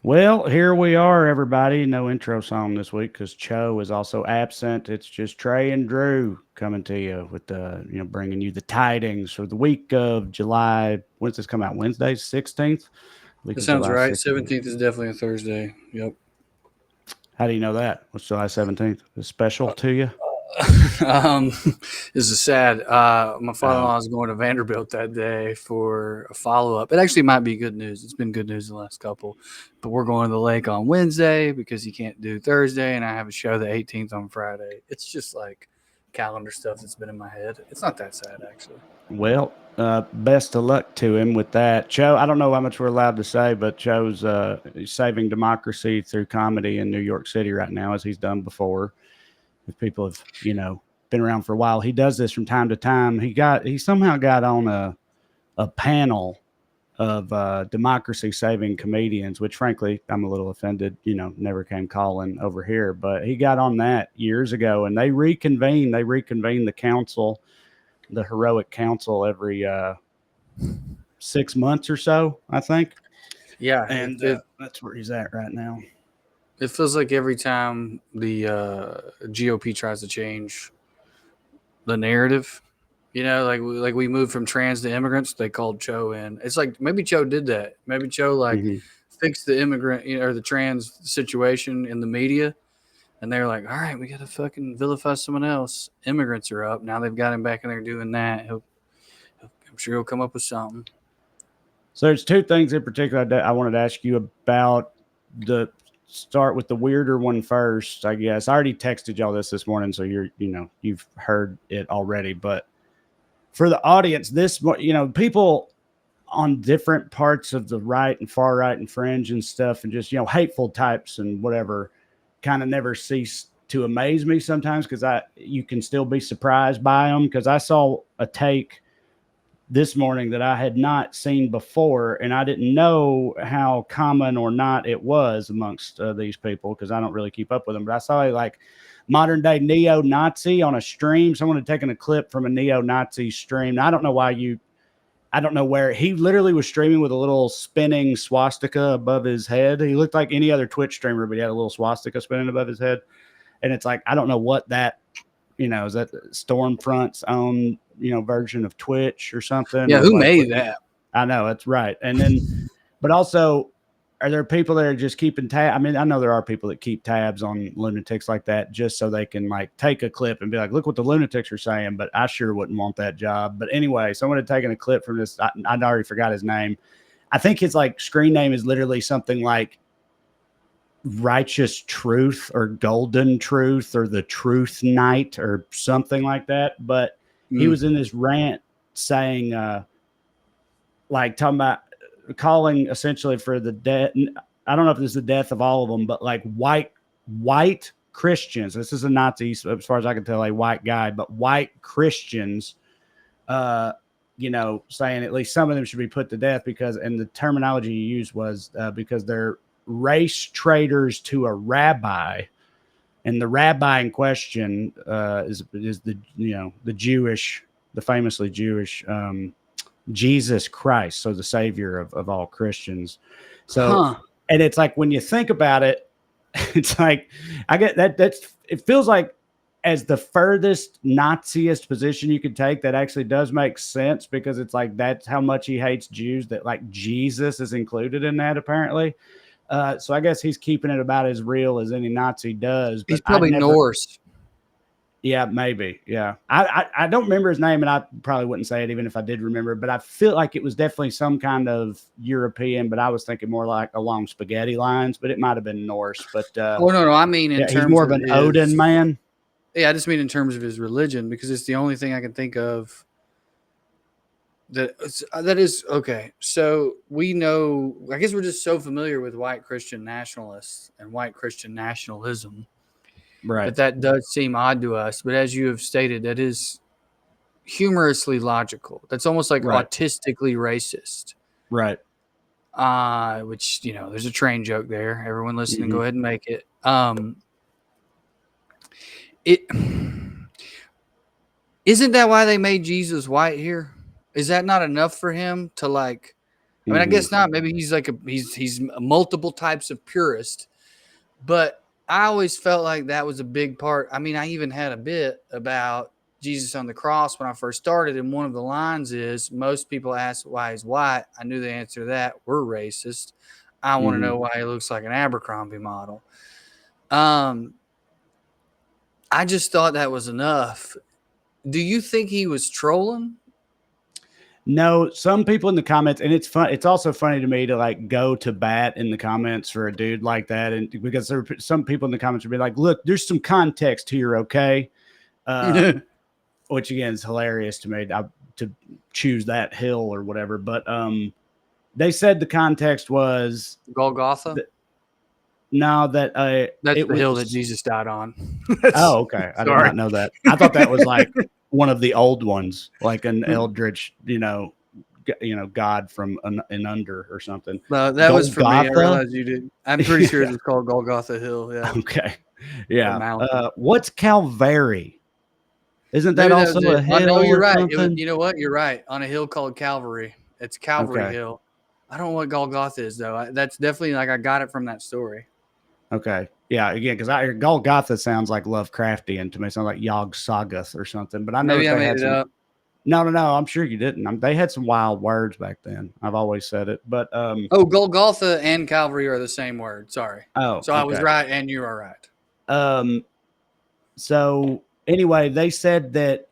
Well, here we are, everybody. No intro song this week because Cho is also absent. It's just Trae and Drew coming to you with bringing you the tidings for the week of July. When's this come out? Wednesday, 16th? Week That of sounds July right. 16th. 17th is definitely a Thursday. Yep. How do you know that? What's July 17th? Is special to you? um, this is sad. My Oh, father-in-law is going to Vanderbilt that day for a follow-up. It actually might be good news. It's been good news the last couple, but we're going to the lake on Wednesday because he can't do Thursday, and I have a show the 18th on Friday. It's just like calendar stuff that's been in my head. It's not that sad actually. well, best of luck to him with that. Cho, I don't know how much we're allowed to say, but Cho's saving democracy through comedy in New York City right now, as he's done before. If people have been around for a while, he does this from time to time. He somehow got on a panel of democracy saving comedians, which frankly I'm a little offended. Never came calling over here, but he got on that years ago, and they reconvene. They reconvene the council, the heroic council, every 6 months or so, I think. Yeah, And that's where he's at right now. it feels like every time the GOP tries to change the narrative. Like we moved from trans to immigrants. They called Cho in. It's like maybe Cho did that. Maybe Cho like Hmm. fixed the immigrant or the trans situation in the media, and they're like, all right, we got to fucking vilify someone else. Immigrants are up now. They've got him back in there doing that. I'm sure he'll come up with something. So there's two things in particular I wanted to ask you about. The start with the weirder one first, I guess. I already texted y'all this morning, so you've heard it already. But for the audience, people on different parts of the right and far right and fringe and stuff, and just hateful types and whatever, kind of never cease to amaze me sometimes because you can still be surprised by them. Because I saw a take this morning that I had not seen before, and I didn't know how common or not it was amongst these people because I don't really keep up with them. But I saw like modern day neo-Nazi on a stream. Someone had taken a clip from a neo-Nazi stream. Now, I don't know where he literally was streaming with a little spinning swastika above his head. He looked like any other Twitch streamer, but he had a little swastika spinning above his head. And it's like, I don't know what that is that Stormfront's own, version of Twitch or something, Yeah, or who like what? made that? I know that's right. And then, but also, are there people that are just keeping tab? I mean, I know there are people that keep tabs on lunatics like that just so they can like take a clip and be like, look what the lunatics are saying. But I sure wouldn't want that job. But anyway, someone had taken a clip from this. I already forgot his name. I think his like screen name is literally something like Righteous Truth or Golden Truth or the Truth Knight or something like that. But he Mm. was in this rant saying, like, talking about calling essentially for the death. I don't know if this is the death of all of them, but like white Christians. This is a Nazi, as far as I can tell, a white guy, but white Christians. Uh, saying at least some of them should be put to death because, and the terminology you used was because they're race traitors to a rabbi, and the rabbi in question is the the famously Jewish Jesus Christ, so the savior of all Christians. So, Huh. and it's like when you think about it, it's like I get that. It feels like as the furthest Naziist position you could take, that actually does make sense because it's like that's how much he hates Jews that like Jesus is included in that apparently. So I guess he's keeping it about as real as any Nazi does. He's But I'd probably never. Norse. Yeah, maybe. Yeah, I don't remember his name, and I probably wouldn't say it even if I did remember. But I feel like it was definitely some kind of European. But I was thinking more like along spaghetti lines. But it might have been Norse. But Oh no, I mean in yeah, he's terms more of of an Odin his. man. Yeah, I just mean in terms of his religion because it's the only thing I can think of that is okay. So we know. I guess we're just so familiar with white Christian nationalists and white Christian nationalism Right. that does seem odd to us. But as you have stated, that is humorously logical. That's almost like Right. autistically racist. Right. Which there's a train joke there. Everyone listening, Hmm. go ahead and make it. It isn't that why they made Jesus white here? Is that not enough for him to like I mean, I Mm-hmm. guess not. Maybe he's like he's multiple types of purist, but I always felt like that was a big part. I mean, I even had a bit about Jesus on the cross when I first started, and one of the lines is, "Most people ask why he's white. I knew the answer to that. We're racist. I want to Mm-hmm. know why he looks like an Abercrombie model." Um, I just thought that was enough. Do you think he was trolling? No, some people in the comments, and it's fun. It's also funny to me to like go to bat in the comments for a dude like that, and because there are some people in the comments would be like, "Look, there's some context here, okay?" Uh, which again is hilarious to me to choose that hill or whatever. But they said the context was Golgotha? that, no, that That's it the hill that was. Jesus died on. Oh, okay. I did Sorry. not know that. I thought that was like one of the old ones, like an eldritch, God from an under or something. No, that was for me. I Golgotha. realized you did. I'm pretty sure it Yeah. was called Golgotha Hill. Yeah. Okay. Or Yeah. mountain. What's Calvary? Isn't that Maybe that also was a it. hill No, you're or right. something? You know what? You're right. On a hill called Calvary. It's Calvary Okay. Hill. I don't know what Golgotha is, though. That's definitely like I got it from that story. Okay. Yeah. Again, because I Golgotha sounds like Lovecraftian to me. It sounds like Yog Sothoth or something. But I know Maybe that I they made had it some. up. No. I'm sure you didn't. They had some wild words back then. I've always said it. But Oh, Golgotha and Calvary are the same word. Sorry. oh, So I was okay. right and you are right. So anyway, they said that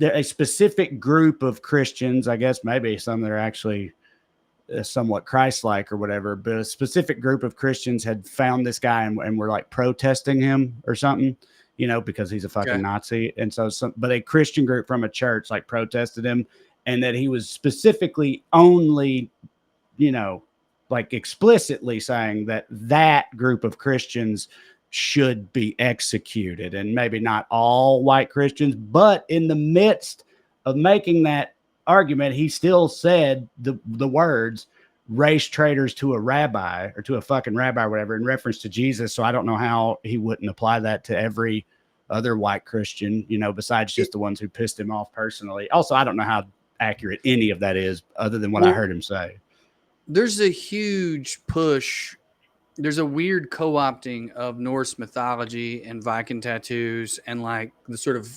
a specific group of Christians, I guess maybe some that are actually somewhat Christ-like or whatever, but a specific group of Christians had found this guy and were like protesting him or something, because he's a fucking Okay. Nazi. And so but a Christian group from a church like protested him, and that he was specifically only, like explicitly saying that group of Christians should be executed, and maybe not all white Christians. But in the midst of making that argument, he still said the words "race traitors" to a rabbi, or to a fucking rabbi or whatever, in reference to Jesus. So I don't know how he wouldn't apply that to every other white Christian, besides just the ones who pissed him off personally. Also, I don't know how accurate any of that is, other than what I heard him say. There's a huge push. There's a weird co-opting of Norse mythology and Viking tattoos, and like the sort of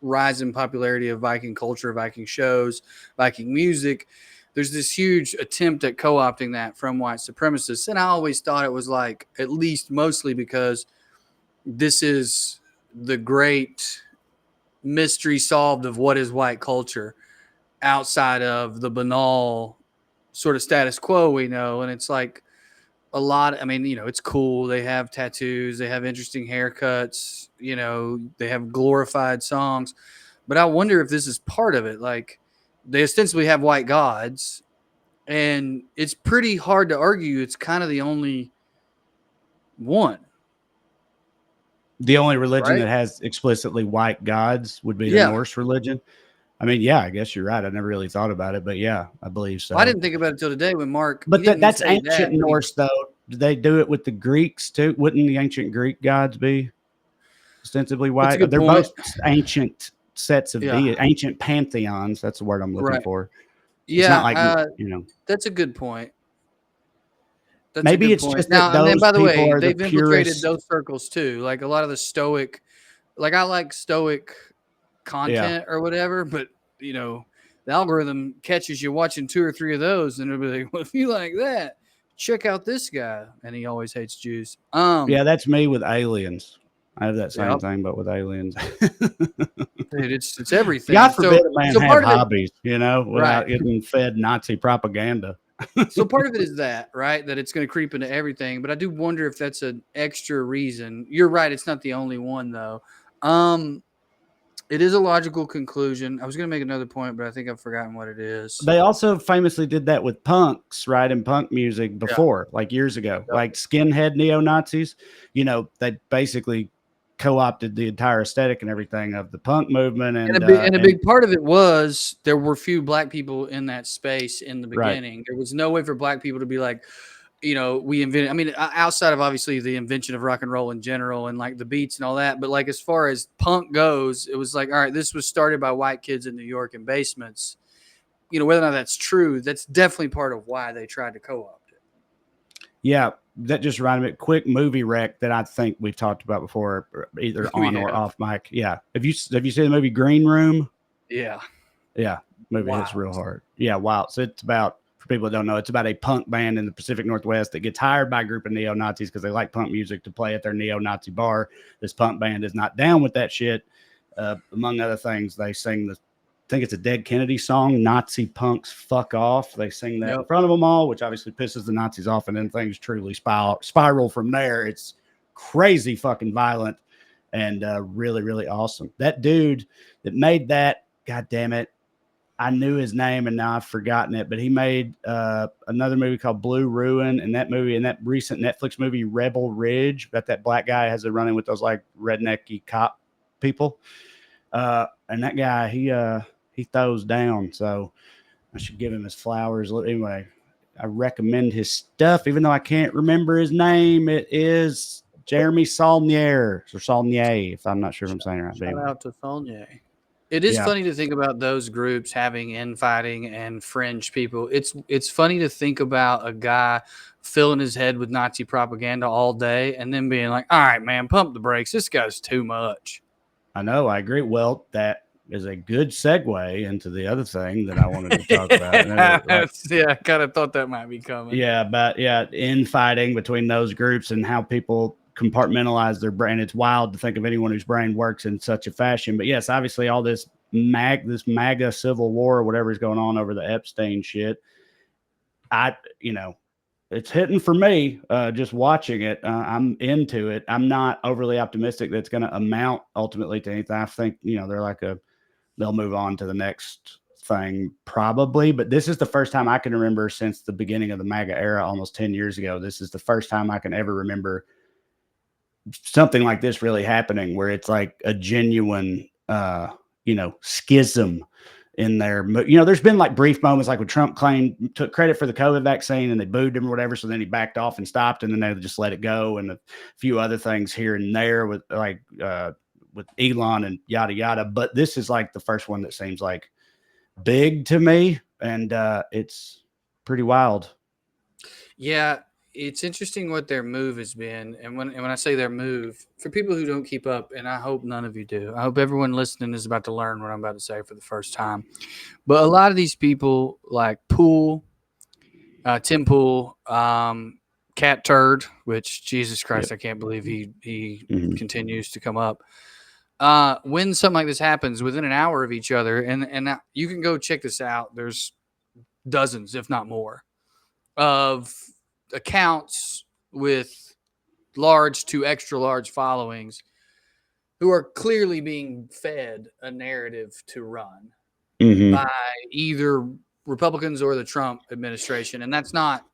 rise in popularity of Viking culture, Viking shows, Viking music. There's this huge attempt at co-opting that from white supremacists. And I always thought it was like, at least mostly because this is the great mystery solved of what is white culture outside of the banal sort of status quo we know. And it's like a lot. I mean, it's cool. They have tattoos, they have interesting haircuts, they have glorified songs. But I wonder if this is part of it. Like, they ostensibly have white gods, and it's pretty hard to argue it's kind of the only one, The only religion right? that has explicitly white gods would be the Yeah. Norse religion. I mean, yeah, I guess you're right. I never really thought about it, but yeah, I believe Well, I so. didn't think about it till today when Mark, he But didn't that's say ancient that, but Norse, though. Do they do it with the Greeks too? Wouldn't the ancient Greek gods be ostensibly that's a white? good They're point. both ancient sets of Yeah. ancient pantheons. That's the word I'm looking Right. for. It's not Yeah. like, That's a good point. That's a maybe good it's point. just that Now, and then those by the people way, are the they've infiltrated purest. those circles too. Like a lot of the stoic, like I like stoic Yeah. content or whatever, but the algorithm catches you watching 2 or 3 of those, and it'll be like, well, if you like that, check out this guy, and he always hates Jews. Yeah, that's me with aliens. I have that Yeah, same thing, but with aliens. dude, it's God everything. forbid So, a man so have part of it, hobbies, right? without getting fed Nazi propaganda. So part of it is that, right? That it's going to creep into everything. But I do wonder if that's an extra reason. You're right. It's not the only one, though. Um, it is a logical conclusion. I was going to make another point, but I think I've forgotten what it is. They also famously did that with punks, right? In punk music Yeah. before, like years ago, Yep. like skinhead neo-Nazis. They basically co-opted the entire aesthetic and everything of the punk movement, And and a big part of it was there were few black people in that space in the right. beginning. There was no way for black people to be like, we invented. I mean, outside of obviously the invention of rock and roll in general and like the beats and all that, but like as far as punk goes, it was like, all right, this was started by white kids in New York in basements, whether or not that's true, that's definitely part of why they tried to co-opt it. Yeah, that just reminded me. Quick movie rec that I think we've talked about before, either on or off mic. Yeah, have you seen the movie Green Room? Yeah. Yeah, movie hits real hard. Yeah, wow. So it's about, for people that don't know, it's about a punk band in the Pacific Northwest that gets hired by a group of neo-Nazis because they like punk music to play at their neo-Nazi bar. This punk band is not down with that shit. Among other things, they sing I think it's a Dead Kennedy song, Nazi Punks Fuck Off. They sing that in front of them all, which obviously pisses the Nazis off, and then things truly spiral from there. It's crazy fucking violent and really, really awesome. That dude that made that, God damn it, I knew his name and now I've forgotten it, but he made another movie called Blue Ruin, and that recent Netflix movie Rebel Ridge, about that black guy has a run-in with those like rednecky cop people. And that guy, he throws down, so I should give him his flowers. Anyway, I recommend his stuff, even though I can't remember his name. It is Jeremy Saulnier, or Saulnier, if I'm not sure if I'm saying it right. Shout out to Saulnier. It is funny to think about those groups having infighting and fringe people. It's funny to think about a guy filling his head with Nazi propaganda all day and then being like, all right, man, pump the brakes. This guy's too much. I know. I agree. Well, that is a good segue into the other thing that I wanted to talk about. I kind of thought that might be coming. Yeah, about infighting between those groups and how people compartmentalize their brain. It's wild to think of anyone whose brain works in such a fashion. But yes, obviously all this MAGA civil war or whatever is going on over the Epstein shit. It's hitting for me just watching it. I'm into it. I'm not overly optimistic that it's going to amount ultimately to anything. I think, they'll move on to the next thing probably, but this is the first time I can remember since the beginning of the MAGA era, almost 10 years ago. This is the first time I can ever remember something like this really happening, where it's like a genuine, schism in there. There's been like brief moments, like when Trump took credit for the COVID vaccine and they booed him or whatever. So then he backed off and stopped, and then they just let it go. And a few other things here and there with with Elon and yada, yada. But this is like the first one that seems like big to me. And it's pretty wild. Yeah. It's interesting what their move has been. And when I say their move, for people who don't keep up, and I hope none of you do, I hope everyone listening is about to learn what I'm about to say for the first time. But a lot of these people like Poole, Tim Poole, Cat Turd, which Jesus Christ, I can't believe he continues to come up. When something like this happens within an hour of each other, and you can go check this out. There's dozens, if not more, of accounts with large to extra large followings who are clearly being fed a narrative to run by either Republicans or the Trump administration. And that's not,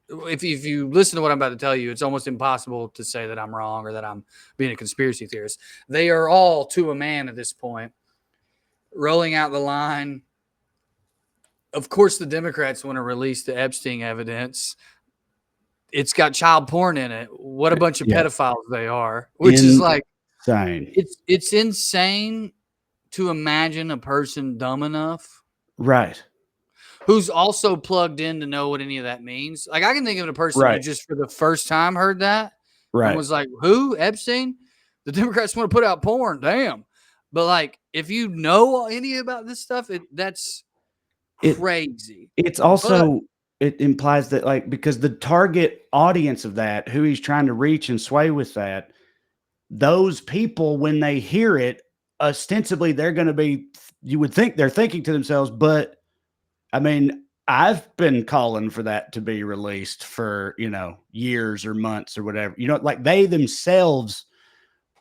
if you listen to what I'm about to tell you, it's almost impossible to say that I'm wrong or that I'm being a conspiracy theorist. They are all, to a man at this point, rolling out the line. Of course, the Democrats want to release the Epstein evidence. It's got child porn in it. What a bunch of pedophiles they are, which is like insane. It's insane to imagine a person dumb enough, right, who's also plugged in to know what any of that means. Like, I can think of a person who just for the first time heard that and was like, who? Epstein? The Democrats want to put out porn. Damn. But like, if you know any about this stuff, that's crazy. It's also, it implies that, like, because the target audience of that, who he's trying to reach and sway with that, those people, when they hear it, ostensibly they're going to be, you would think they're thinking to themselves, but I mean, I've been calling for that to be released for, years or months or whatever, like they themselves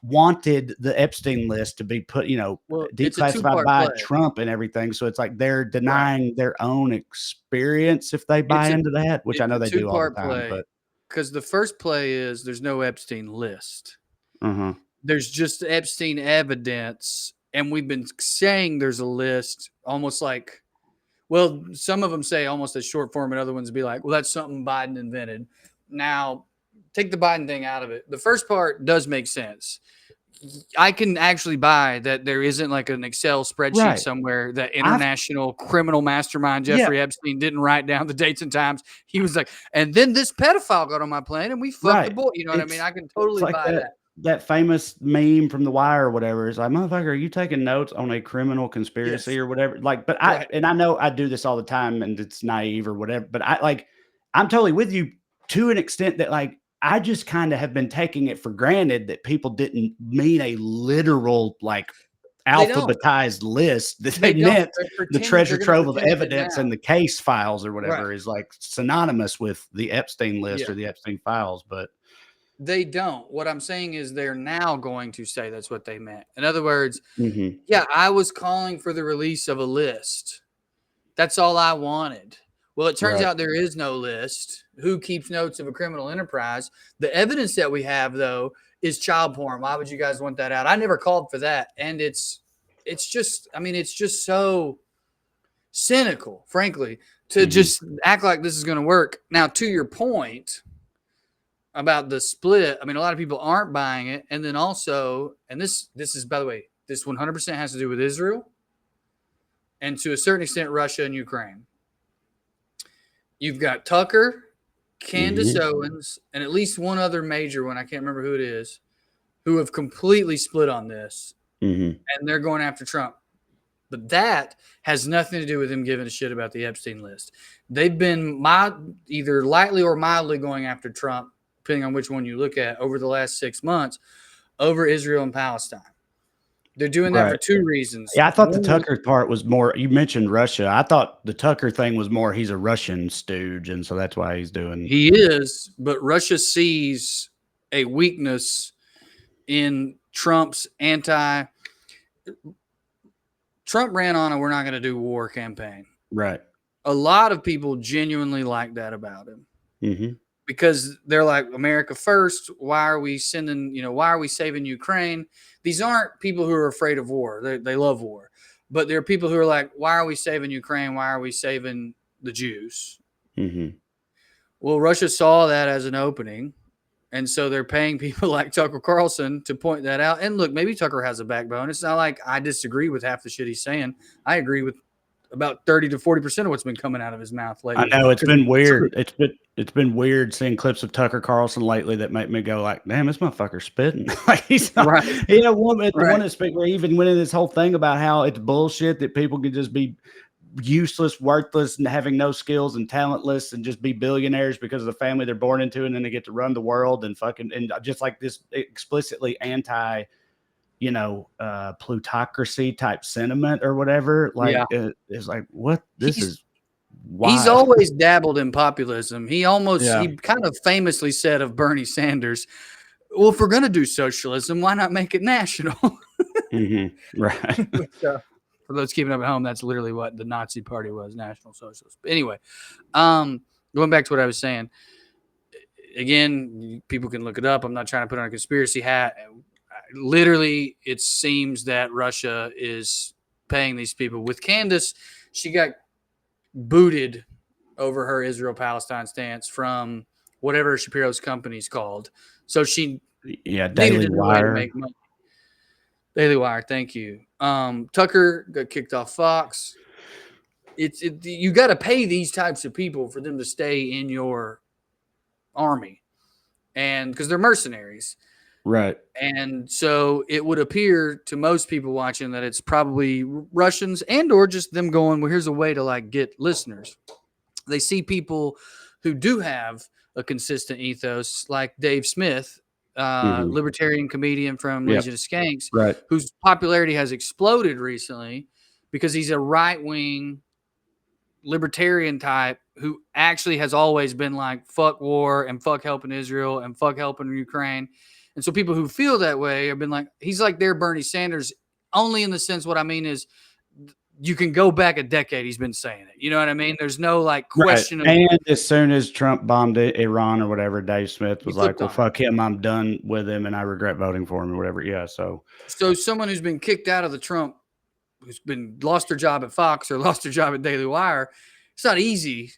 wanted the Epstein list to be put, declassified by Trump and everything. So it's like they're denying their own experience if they buy into that, which I know they do all the time. But because the first play is there's no Epstein list. There's just Epstein evidence. And we've been saying there's a list almost like, well, some of them say almost as short form and other ones be like, well, that's something Biden invented. Now, take the Biden thing out of it. The first part does make sense. I can actually buy that there isn't like an Excel spreadsheet Right. somewhere that I international criminal mastermind yeah, Jeffrey Epstein didn't write down the dates and times. He was like, and then this pedophile got on my plane and we fucked the right. boy. You know what I mean? I can It's totally like buy that. that famous meme from The Wire or whatever. It's like, "Motherfucker, are you taking notes on a criminal conspiracy Yes. or whatever?" Like, but Right. I know I do this all the time and it's naive or whatever, but I'm totally with you to an extent that, like, I just kinda have been taking it for granted that people didn't mean a literal, like, They don't. alphabetized list, that They they don't. meant They're the pretending. They're treasure going to trove of pretend it evidence now. and the case files or Right. whatever is, like, synonymous with the Epstein list Yeah. or the Epstein files, but They don't. What I'm saying is they're now going to say that's what they meant. In other words, mhm, yeah, I was calling for the release of a list. That's all I wanted. Well, it turns right. out there is no list. Who keeps notes of a criminal enterprise? The evidence that we have, though, is child porn. Why would you guys want that out? I never called for that. And it's just, I mean, it's just so cynical, frankly, to Mhm, just act like this is going to work. Now, to your point about the split, I mean, a lot of people aren't buying it. And then also, and this is, by the way, this 100% has to do with Israel and to a certain extent, Russia and Ukraine. You've got Tucker, Candace mhm, Owens, and at least one other major one, I can't remember who it is, who have completely split on this, mhm. and they're going after Trump. But that has nothing to do with him giving a shit about the Epstein list. They've been either lightly or mildly going after Trump, depending on which one you look at, over the last 6 months, over Israel and Palestine. They're doing that for Right. two reasons. Yeah, I thought the One, Tucker part was more. You mentioned Russia. I thought the Tucker thing was more he's a Russian stooge, and so that's why he's doing he is, but Russia sees a weakness in Trump's Trump ran on a "we're not going to do war" campaign. right. A lot of people genuinely like that about him Mhm. because they're like, America first. Why are we why are we saving Ukraine? These aren't people who are afraid of war. They love war. But there are people who are like, why are we saving Ukraine? Why are we saving the Jews? Mhm. Well, Russia saw that as an opening. And so they're paying people like Tucker Carlson to point that out. And look, maybe Tucker has a backbone. It's not like I disagree with half the shit he's saying. I agree with about 30 to 40% of what's been coming out of his mouth I lately know it's because been it's true. weird. It's been weird seeing clips of Tucker Carlson lately that make me go like, "Damn, this motherfucker's spitting." Like he's not, Right. the one Right. that speak where he even went in this whole thing about how it's bullshit that people can just be useless, worthless, and having no skills and talentless and just be billionaires because of the family they're born into, and then they get to run the world and fucking and just like this explicitly anti, plutocracy type sentiment or whatever. Yeah. Like it's like what this He's is he's wild. always dabbled in populism. Yeah. He kind of famously said of Bernie Sanders, well, if we're going to do socialism, why not make it national? Right. Which, for those keeping up at home, that's literally what the Nazi Party was, National Socialist. But anyway, going back to what I was saying, again, people can look it up. I'm not trying to put on a conspiracy hat. Literally, it seems that Russia is paying these people. With Candace, she got booted over her Israel-Palestine stance from whatever Shapiro's company's called. So she Yeah, needed Daily a new way to Wire. make money. Daily Wire, thank you. Tucker got kicked off Fox. You got to pay these types of people for them to stay in your army, and because they're mercenaries. Right. And so it would appear to most people watching that it's probably Russians and or just them going, well, here's a way to like get listeners. They see people who do have a consistent ethos, like Dave Smith, Mhm. libertarian comedian from Yep. Legion of Skanks, Right. whose popularity has exploded recently because he's a right-wing libertarian type who actually has always been like fuck war and fuck helping Israel and fuck helping Ukraine. And so people who feel that way have been like, he's like their Bernie Sanders, only in the sense what I mean is you can go back a decade. He's been saying it. You know what I mean? There's no like Right. question of And as soon as Trump bombed Iran or whatever, Dave Smith he was like, flipped "Well, on it. fuck him. I'm done with him, and I regret voting for him," or whatever. Yeah. So. So someone who's been kicked out of the Trump, who's been lost their job at Fox or lost their job at Daily Wire, it's not easy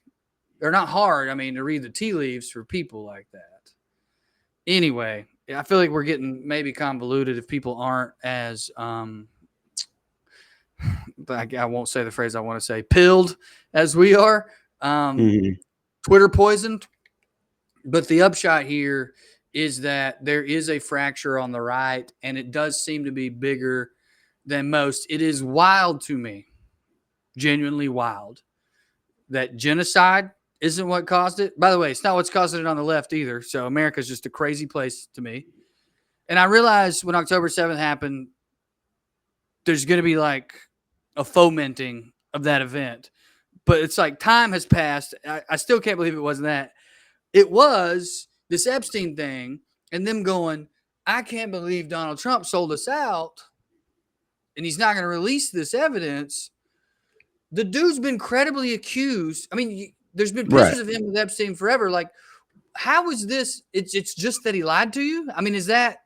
or not hard. I mean, to read the tea leaves for people like that. Anyway, I feel like we're getting maybe convoluted if people aren't as but I won't say the phrase I want to say, pilled as we are, Mhm. Twitter poisoned. But the upshot here is that there is a fracture on the right, and it does seem to be bigger than most. It is wild to me, genuinely wild, that genocide isn't what caused it. By the way, it's not what's causing it on the left either. So America's just a crazy place to me. And I realized when October 7th happened, there's going to be like a fomenting of that event. But it's like time has passed. I still can't believe it wasn't that. It was this Epstein thing and them going, I can't believe Donald Trump sold us out and he's not going to release this evidence. The dude's been credibly accused. I mean, there's been Right. pictures of him with Epstein forever. Like, how is this? It's just that he lied to you? I mean, is that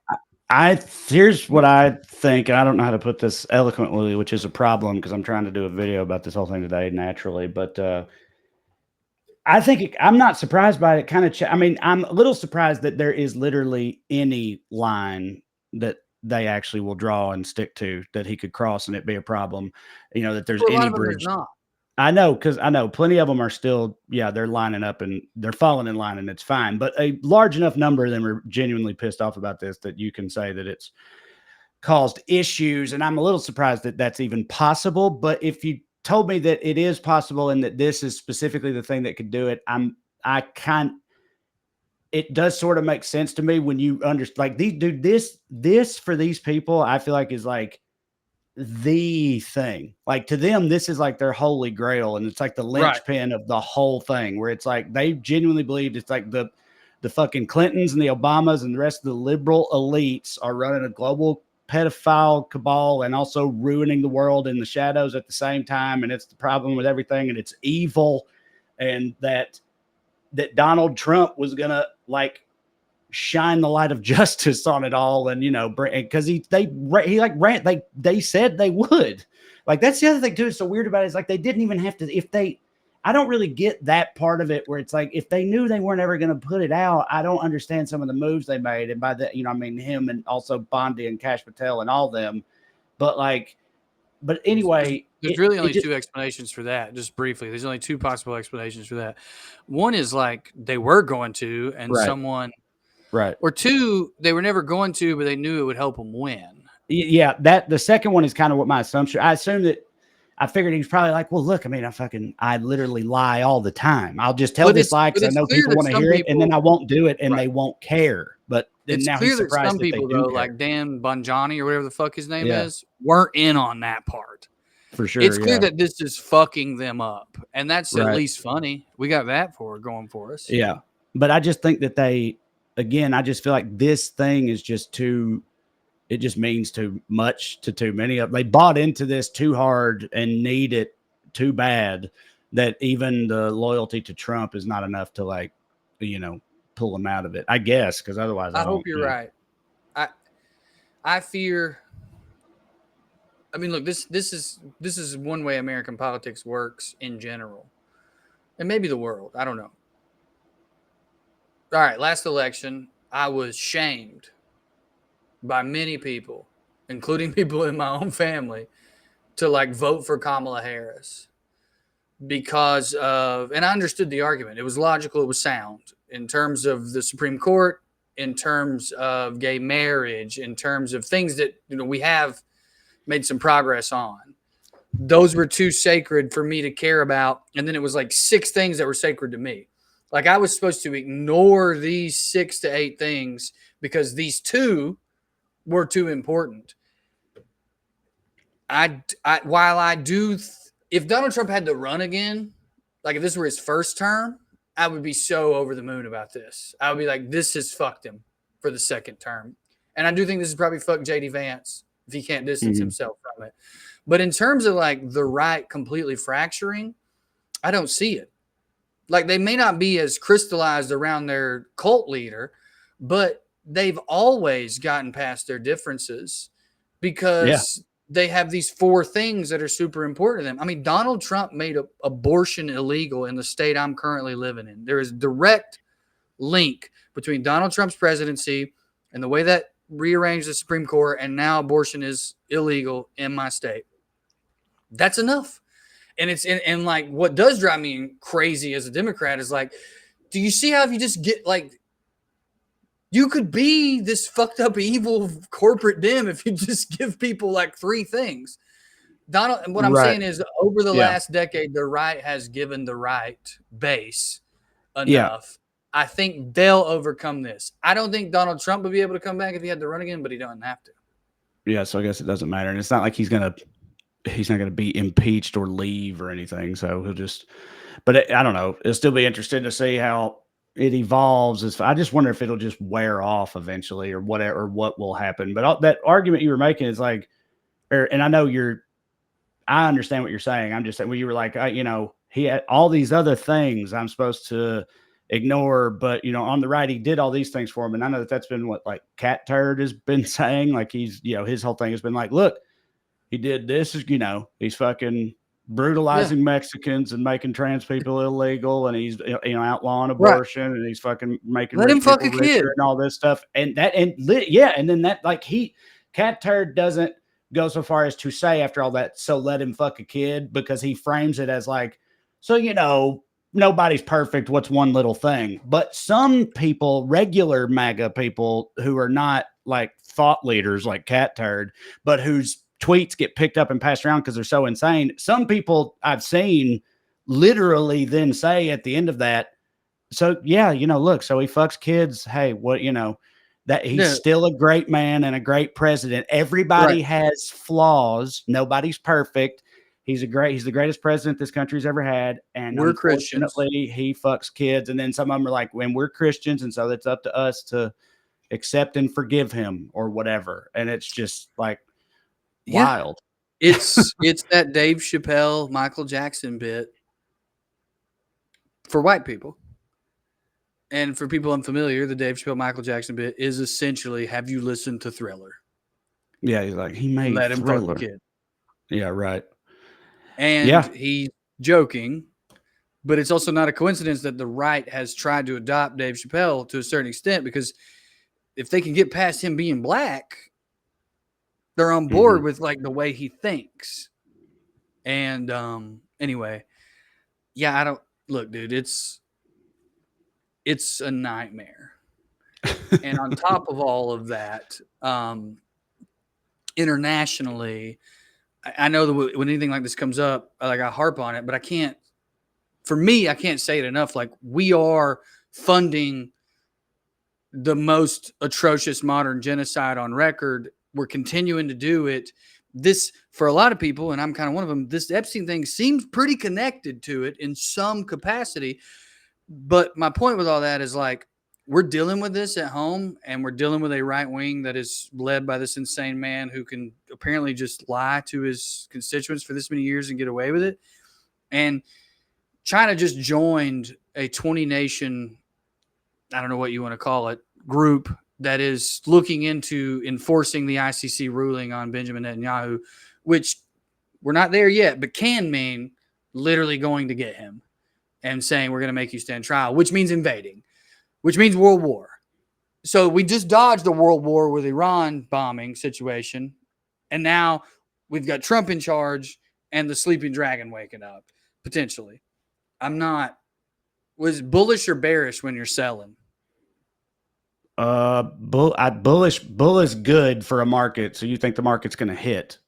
Here's what I think, and I don't know how to put this eloquently, which is a problem because I'm trying to do a video about this whole thing today naturally. But I think I'm not surprised by it. Kind of, I mean, I'm a little surprised that there is literally any line that they actually will draw and stick to that he could cross and it be a problem. You know, that there's for a lot any of them there's bridge. not? I know, because I know plenty of them are still, yeah, they're lining up and they're falling in line and it's fine. But a large enough number of them are genuinely pissed off about this that you can say that it's caused issues. And I'm a little surprised that that's even possible. But if you told me that it is possible and that this is specifically the thing that could do it, I can't. It does sort of make sense to me when you understand, like these, dude, this for these people, I feel like is like the thing. Like to them, this is like their holy grail, and it's like the Right. linchpin of the whole thing. Where it's like they genuinely believed it's like the fucking Clintons and the Obamas and the rest of the liberal elites are running a global pedophile cabal and also ruining the world in the shadows at the same time. And it's the problem with everything, and it's evil, and that Donald Trump was gonna like shine the light of justice on it all, and you know, because he like ran, they said they would. Like that's the other thing too. It's so weird about it is like they didn't even have to. If they, I don't really get that part of it where it's like if they knew they weren't ever going to put it out, I don't understand some of the moves they made, and by that, you know, I mean him and also Bondi and Cash Patel and all them. But like, but anyway, there's really only two explanations for that. Just briefly, there's only two possible explanations for that. One is like they were going to, and right, someone, right, or two, they were never going to, but they knew it would help them win. yeah. That the second one is kind of what my assumption. I assume that. I figured he was probably like, well, look, I mean, I literally lie all the time. I'll just tell this lie because I know people want to hear it, and then I won't do it, and they won't care. But then it's now clear he's that surprised some that people, they do though, care. like Dan Bonjani or whatever the fuck his name is, weren't in on that part. For sure. It's clear that this is fucking them up, and that's Right. at least funny. We got that going for us. Yeah. But I just think that I just feel like this thing is just it just means too much to too many of them. They bought into this too hard and need it too bad that even the loyalty to Trump is not enough to like, you know, pull them out of it, I guess, because otherwise I hope you're right. I fear. I mean, look, this is one way American politics works in general, and maybe the world. I don't know. All right, last election, I was shamed by many people, including people in my own family, to like vote for Kamala Harris because of, and I understood the argument. It was logical. It was sound in terms of the Supreme Court, in terms of gay marriage, in terms of things that, you know, we have made some progress on. Those were too sacred for me to care about. And then it was like 6 things that were sacred to me. Like I was supposed to ignore these 6 to 8 things because these 2 were too important. While I do, if Donald Trump had to run again, like if this were his first term, I would be so over the moon about this. I would be like, this has fucked him for the second term. And I do think this has probably fucked JD Vance if he can't distance himself from it. But in terms of like the right completely fracturing, I don't see it. Like they may not be as crystallized around their cult leader, but they've always gotten past their differences because they have these 4 things that are super important to them. I mean, Donald Trump made abortion illegal in the state I'm currently living in. There is direct link between Donald Trump's presidency and the way that rearranged the Supreme Court, and now abortion is illegal in my state, that's enough. And it's and like what does drive me crazy as a Democrat is like, do you see how if you just get like, you could be this fucked up evil corporate Dem if you just give people like 3 things. Donald, and what I'm saying is over the last decade, the right has given the right base enough. Yeah. I think they'll overcome this. I don't think Donald Trump would be able to come back if he had to run again, but he doesn't have to. Yeah, so I guess it doesn't matter. And it's not like he's not going to be impeached or leave or anything. So he'll just, but I don't know. It'll still be interesting to see how it evolves. I just wonder if it'll just wear off eventually or whatever, or what will happen. But that argument you were making is like, and I know I understand what you're saying. I'm just saying, well, you were like, he had all these other things I'm supposed to ignore, but on the right, he did all these things for him. And I know that's been what like Cat Turd has been saying. Like he's, his whole thing has been like, look, he did this, he's fucking brutalizing Mexicans and making trans people illegal. And he's, outlawing abortion and he's fucking making let him fuck a kid and all this stuff. And then that like Cat Turd doesn't go so far as to say after all that, so let him fuck a kid, because he frames it as like, so, nobody's perfect. What's one little thing? But some people, regular MAGA people who are not like thought leaders like Cat Turd, but whose tweets get picked up and passed around because they're so insane. Some people I've seen literally then say at the end of that, so yeah, look, so he fucks kids. Hey, what, that he's still a great man and a great president. Everybody has flaws. Nobody's perfect. He's the greatest president this country's ever had. And we're unfortunately, Christians. He fucks kids. And then some of them are like, when we're Christians, and so it's up to us to accept and forgive him or whatever. And it's just like wild. It's that Dave Chappelle, Michael Jackson bit for white people. And for people unfamiliar, the Dave Chappelle, Michael Jackson bit is essentially, have you listened to Thriller? Yeah, he's like, he made Let him Thriller. fuck a kid. Yeah, right. And he's joking, but it's also not a coincidence that the right has tried to adopt Dave Chappelle to a certain extent, because if they can get past him being black, they're on board with like the way he thinks. And anyway, I don't look, dude, it's a nightmare. And on top of all of that, internationally, I know that when anything like this comes up, like I harp on it, but I can't say it enough. Like, we are funding the most atrocious modern genocide on record. We're continuing to do it. This, for a lot of people, and I'm kind of one of them, this Epstein thing seems pretty connected to it in some capacity. But my point with all that is like, we're dealing with this at home, and we're dealing with a right wing that is led by this insane man who can apparently just lie to his constituents for this many years and get away with it. And China just joined a 20-nation, I don't know what you want to call it, group that is looking into enforcing the ICC ruling on Benjamin Netanyahu, which we're not there yet, but can mean literally going to get him and saying, we're going to make you stand trial, which means invading, which means world war. So we just dodged the world war with Iran bombing situation. And now we've got Trump in charge and the sleeping dragon waking up, potentially. Was bullish or bearish when you're selling? Bullish. Bull is good for a market. So you think the market's going to hit?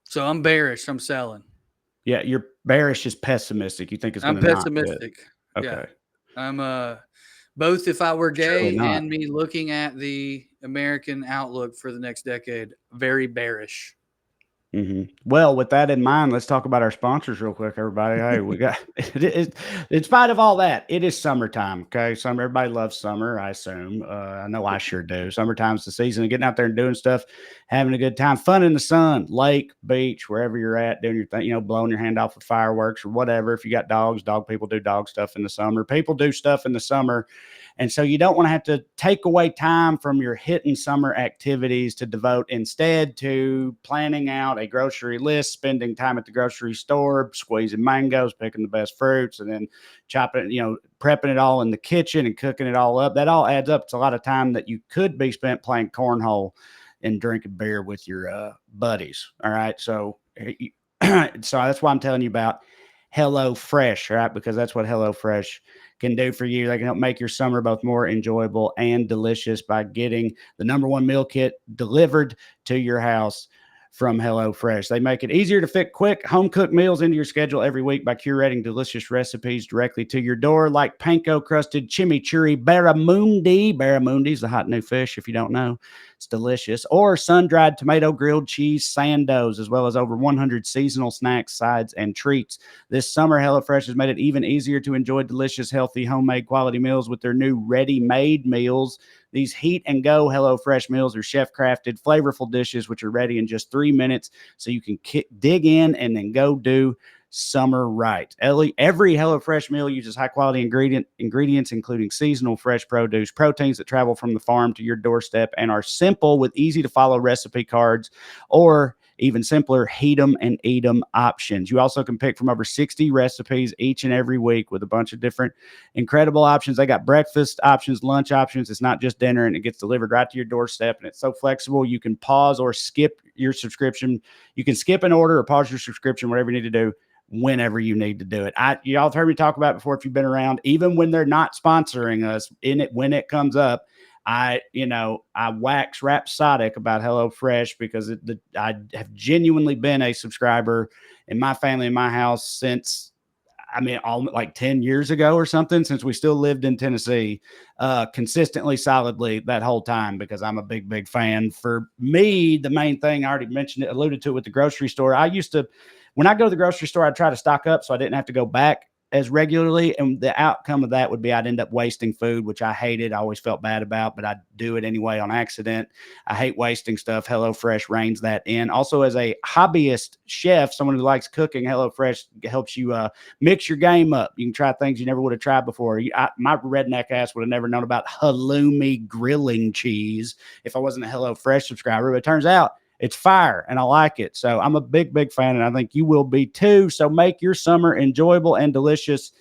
So I'm bearish. I'm selling. Yeah, you're bearish is pessimistic. You think it's going to? I'm pessimistic. Okay. Yeah. I'm both if I were gay and me looking at the American outlook for the next decade, very bearish. Mm-hmm. Well, with that in mind, let's talk about our sponsors real quick, everybody. Hey, we got in spite of all that, it is summertime. Okay, everybody loves summer, I assume. I know I sure do. Summertime's the season of getting out there and doing stuff, having a good time, fun in the sun, lake, beach, wherever you're at, doing your thing. Blowing your hand off with fireworks or whatever. If you got dogs, dog people do dog stuff in the summer. People do stuff in the summer. And so you don't want to have to take away time from your hitting summer activities to devote instead to planning out a grocery list, spending time at the grocery store, squeezing mangoes, picking the best fruits, and then chopping it, prepping it all in the kitchen and cooking it all up. That all adds up to a lot of time that you could be spent playing cornhole and drinking beer with your buddies. All right. So, so that's why I'm telling you about HelloFresh, right? Because that's what HelloFresh can do for you. They can help make your summer both more enjoyable and delicious by getting the #1 meal kit delivered to your house from HelloFresh. They make it easier to fit quick home-cooked meals into your schedule every week by curating delicious recipes directly to your door, like panko-crusted chimichurri barramundi. Barramundi's the hot new fish, if you don't know. It's delicious. Or sun-dried tomato grilled cheese sandos, as well as over 100 seasonal snacks, sides, and treats. This summer, HelloFresh has made it even easier to enjoy delicious, healthy, homemade quality meals with their new ready-made meals. These heat-and-go HelloFresh meals are chef-crafted, flavorful dishes which are ready in just 3 minutes, so you can dig in and then go do summer right. Every HelloFresh meal uses high-quality ingredients, including seasonal fresh produce, proteins that travel from the farm to your doorstep, and are simple with easy-to-follow recipe cards, or even simpler, heat them and eat them options. You also can pick from over 60 recipes each and every week with a bunch of different incredible options. They got breakfast options, lunch options. It's not just dinner, and it gets delivered right to your doorstep, and it's so flexible. You can pause or skip your subscription. You can skip an order or pause your subscription, whatever you need to do, whenever you need to do it. Y'all have heard me talk about it before if you've been around, even when they're not sponsoring us when it comes up. I wax rhapsodic about HelloFresh because I have genuinely been a subscriber in my family, in my house since, all like 10 years ago or something, since we still lived in Tennessee, consistently, solidly that whole time, because I'm a big, big fan. For me, the main thing, I already mentioned it, alluded to it with the grocery store. When I go to the grocery store, I try to stock up so I didn't have to go back as regularly. And the outcome of that would be I'd end up wasting food, which I hated. I always felt bad about, but I do it anyway on accident. I hate wasting stuff. HelloFresh reins that in. Also, as a hobbyist chef, someone who likes cooking, HelloFresh helps you mix your game up. You can try things you never would have tried before. My redneck ass would have never known about halloumi grilling cheese if I wasn't a HelloFresh subscriber. But it turns out it's fire, and I like it. So I'm a big, big fan, and I think you will be too. So make your summer enjoyable and delicious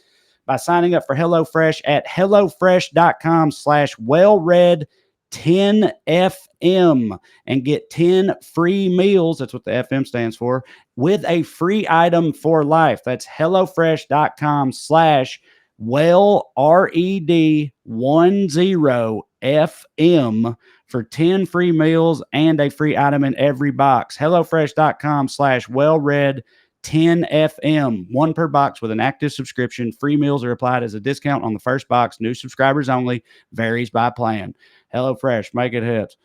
by signing up for HelloFresh at HelloFresh.com/WellRED10FM and get 10 free meals. That's what the FM stands for, with a free item for life. That's HelloFresh.com/WellRED10FM for 10 free meals and a free item in every box. HelloFresh.com/WellRED10FM. One per box with an active subscription. Free meals are applied as a discount on the first box. New subscribers only. Varies by plan. HelloFresh, make it hits.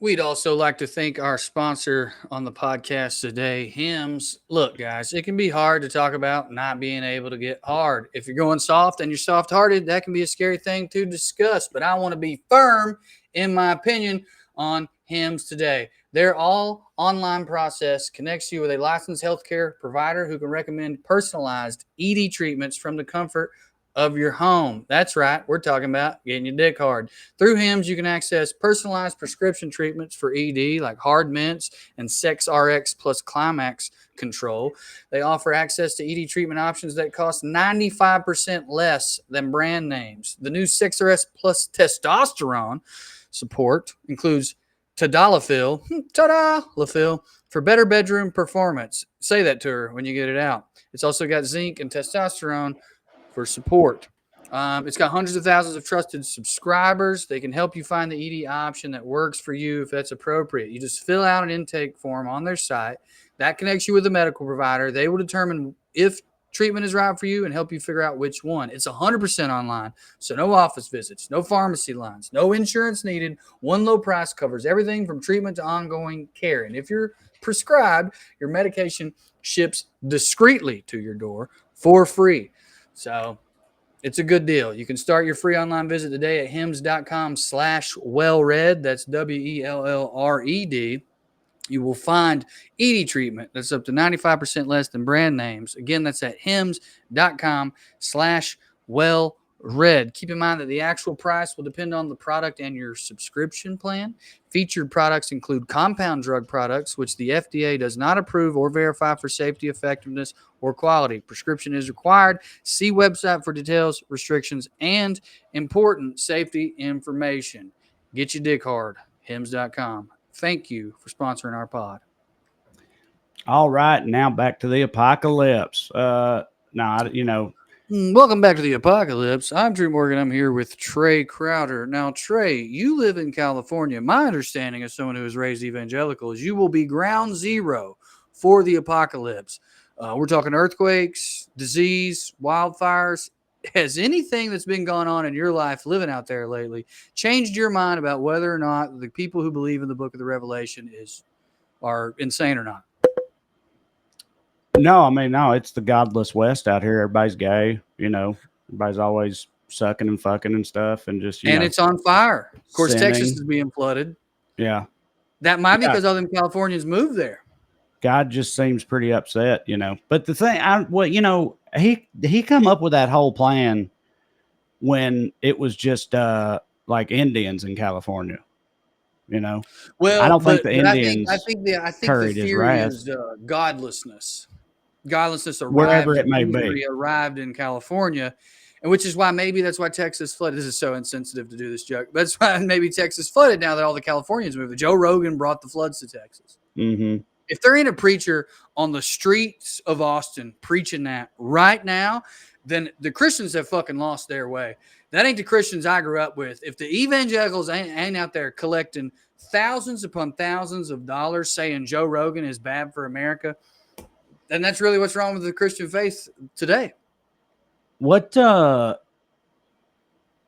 We'd also like to thank our sponsor on the podcast today, Hims. Look, guys, it can be hard to talk about not being able to get hard. If you're going soft and you're soft-hearted, that can be a scary thing to discuss. But I want to be firm, in my opinion, on Hims today. Their all online process connects you with a licensed healthcare provider who can recommend personalized ED treatments from the comfort of your home. That's right. We're talking about getting your dick hard. Through Hims, you can access personalized prescription treatments for ED, like hard mints and Sex RX plus Climax control. They offer access to ED treatment options that cost 95% less than brand names. The new Sex RX plus testosterone support includes tadalafil for better bedroom performance. Say that to her when you get it out. It's also got zinc and testosterone for support. It's got hundreds of thousands of trusted subscribers. They can help you find the ED option that works for you if that's appropriate. You just fill out an intake form on their site. That connects you with a medical provider. They will determine if treatment is right for you and help you figure out which one. It's 100% online, so no office visits, no pharmacy lines, no insurance needed. One low price covers everything from treatment to ongoing care. And if you're prescribed, your medication ships discreetly to your door for free. So it's a good deal. You can start your free online visit today at hims.com/wellred. That's WELLRED. You will find ED treatment that's up to 95% less than brand names. Again, that's at hims.com/wellred. WellRED. Keep in mind that the actual price will depend on the product and your subscription plan. Featured products include compound drug products, which the FDA does not approve or verify for safety, effectiveness, or quality. Prescription is required. See website for details, restrictions, and important safety information. Get your dick hard. Hims.com. Thank you for sponsoring our pod. All right, now back to the apocalypse. Welcome back to the apocalypse. I'm Drew Morgan. I'm here with Trae Crowder. Now, Trae, you live in California. My understanding as someone who was raised evangelical is you will be ground zero for the apocalypse. We're talking earthquakes, disease, wildfires. Has anything that's been going on in your life living out there lately changed your mind about whether or not the people who believe in the book of the Revelation are insane or not? No, I mean, no, it's the godless West out here. Everybody's gay, everybody's always sucking and fucking and stuff, and just, It's on fire. Of course, sinning. Texas is being flooded. Yeah. That might be because all them Californians moved there. God just seems pretty upset, But the thing, he come up with that whole plan when it was just like Indians in California, Well, I don't think the Indians I think the carried his theory wrath. is godlessness. Godlessness Wherever it may be. arrived in California, and which is why maybe that's why Texas flooded. This is so insensitive to do this joke. That's why maybe Texas flooded now that all the Californians moved. Joe Rogan brought the floods to Texas. Mm-hmm. If there ain't a preacher on the streets of Austin preaching that right now, then the Christians have fucking lost their way. That ain't the Christians I grew up with. If the evangelicals ain't out there collecting thousands upon thousands of dollars saying Joe Rogan is bad for America, then that's really what's wrong with the Christian faith today. Well,